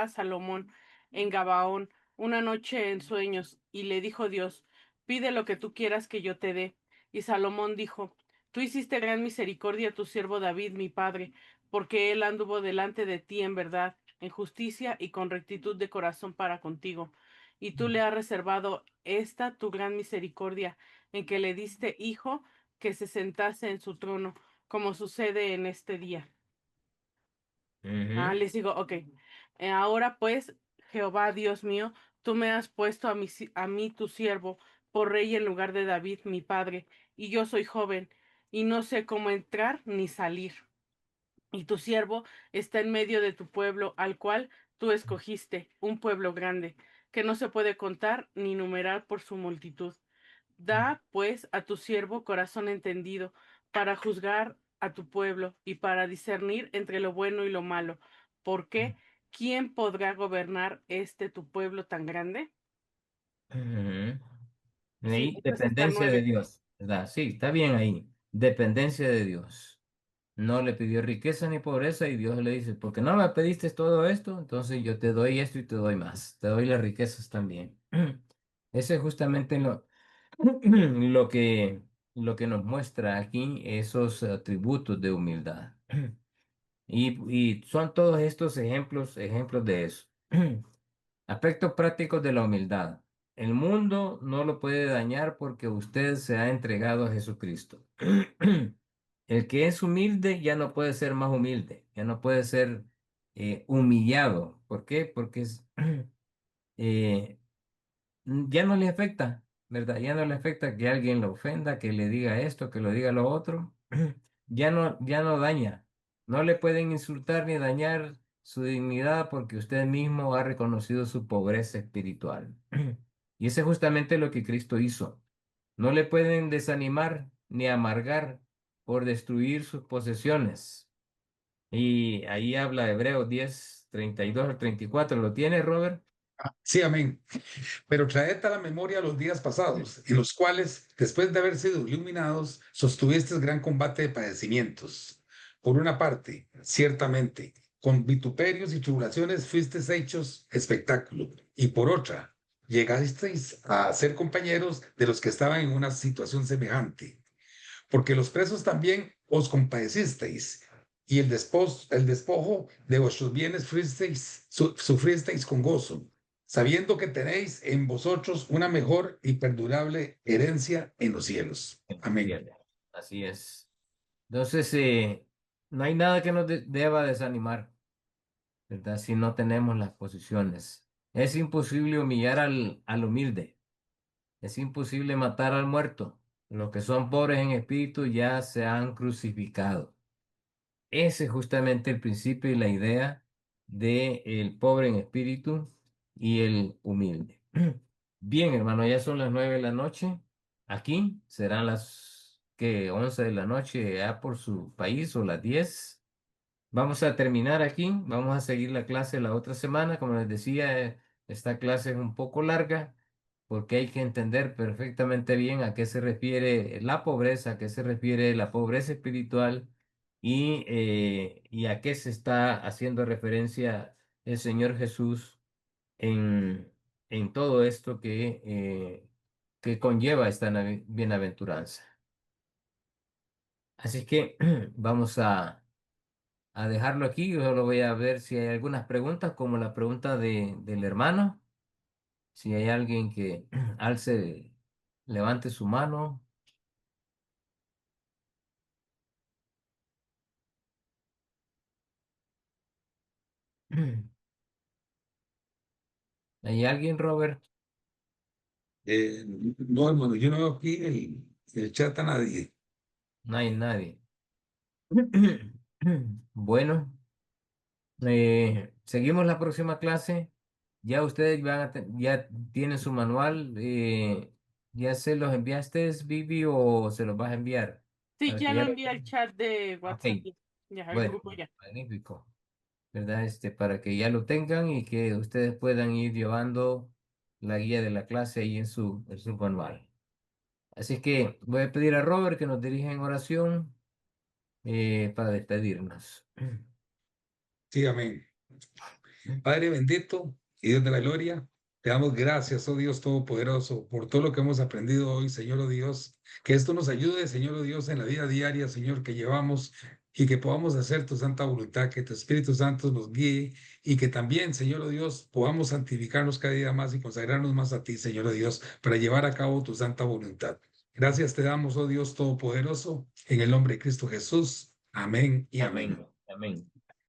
a Salomón en Gabaón una noche en sueños, y le dijo Dios, pide lo que tú quieras que yo te dé. Y Salomón dijo, tú hiciste gran misericordia a tu siervo David, mi padre, porque él anduvo delante de ti en verdad, en justicia y con rectitud de corazón para contigo. Y tú le has reservado esta tu gran misericordia, en que le diste hijo que se sentase en su trono, como sucede en este día. Ujú. Les digo, ok. Ahora pues, Jehová Dios mío, tú me has puesto a mí tu siervo por rey en lugar de David, mi padre, y yo soy joven, y no sé cómo entrar ni salir. Y tu siervo está en medio de tu pueblo, al cual tú escogiste, un pueblo grande, que no se puede contar ni numerar por su multitud. Da, pues, a tu siervo corazón entendido, para juzgar a tu pueblo y para discernir entre lo bueno y lo malo. Porque, ¿quién podrá gobernar tu pueblo tan grande? Ujú. Sí, Ahí, entonces está el dependencia de 9. Dios, ¿verdad? Sí, está bien ahí. dependencia de Dios. No le pidió riqueza ni pobreza y Dios le dice, porque no me pediste todo esto, entonces yo te doy esto y te doy más. Te doy las riquezas también. Ese es justamente lo que, lo que nos muestra aquí esos atributos de humildad. Y son todos estos ejemplos de eso. Aspectos prácticos de la humildad. El mundo no lo puede dañar porque usted se ha entregado a Jesucristo. El que es humilde ya no puede ser más humilde, ya no puede ser humillado. ¿Por qué? Porque eh, ya no le afecta, ¿verdad? Ya no le afecta que alguien lo ofenda, que le diga esto, que lo diga lo otro. Ya no daña. No le pueden insultar ni dañar su dignidad porque usted mismo ha reconocido su pobreza espiritual. Y eso es justamente lo que Cristo hizo. No le pueden desanimar ni amargar por destruir sus posesiones. Y ahí habla Hebreos 10:32 al 34. ¿Lo tiene, Robert? Sí, amén. Pero traed a la memoria los días pasados, en los cuales, después de haber sido iluminados, sostuvisteis gran combate de padecimientos. Por una parte, ciertamente, con vituperios y tribulaciones fuisteis hechos espectáculo, y por otra, llegasteis a ser compañeros de los que estaban en una situación semejante, porque los presos también os compadecisteis, y el despojo de vuestros bienes sufristeis con gozo, sabiendo que tenéis en vosotros una mejor y perdurable herencia en los cielos. Amén. Fíjate. Así es. Entonces, no hay nada que nos deba desanimar, ¿verdad? Si no tenemos las posiciones. Es imposible humillar al humilde. Es imposible matar al muerto. Los que son pobres en espíritu ya se han crucificado. Ese es justamente el principio y la idea de el pobre en espíritu y el humilde. Bien, hermano, ya son las 9 de la noche. Aquí serán las que 11 de la noche ya por su país o las 10. Vamos a terminar aquí. Vamos a seguir la clase la otra semana. Como les decía, esta clase es un poco larga porque hay que entender perfectamente bien a qué se refiere la pobreza, a qué se refiere la pobreza espiritual y a qué se está haciendo referencia el Señor Jesús en, en todo esto que conlleva esta bienaventuranza. Así que vamos a dejarlo aquí. Yo solo voy a ver si hay algunas preguntas, como la pregunta del hermano. Si hay alguien que alce, levante su mano. ¿Hay alguien, Robert? No, hermano, yo no veo aquí el chat a nadie. No hay nadie. Bueno, seguimos la próxima clase. Ya ustedes ya tienen su manual. ¿Ya se los enviaste, Vivi, o se los vas a enviar? Sí, Para ya que lo ya lo envié al chat de Ok, WhatsApp. Ya, al bueno, grupo ya. magnífico. ¿Verdad? Para que ya lo tengan y que ustedes puedan ir llevando la guía de la clase ahí en su manual. Así que voy a pedir a Robert que nos dirija en oración para despedirnos. Sí, amén. Padre bendito y Dios de la gloria, te damos gracias, oh Dios Todopoderoso, por todo lo que hemos aprendido hoy, Señor, oh Dios. Que esto nos ayude, Señor, oh Dios, en la vida diaria, Señor, que llevamos y que podamos hacer tu santa voluntad, que tu Espíritu Santo nos guíe y que también, Señor, oh Dios, podamos santificarnos cada día más y consagrarnos más a ti, Señor, oh Dios, para llevar a cabo tu santa voluntad. Gracias te damos, oh Dios Todopoderoso, en el nombre de Cristo Jesús. Amén y amén. Amén. Amén.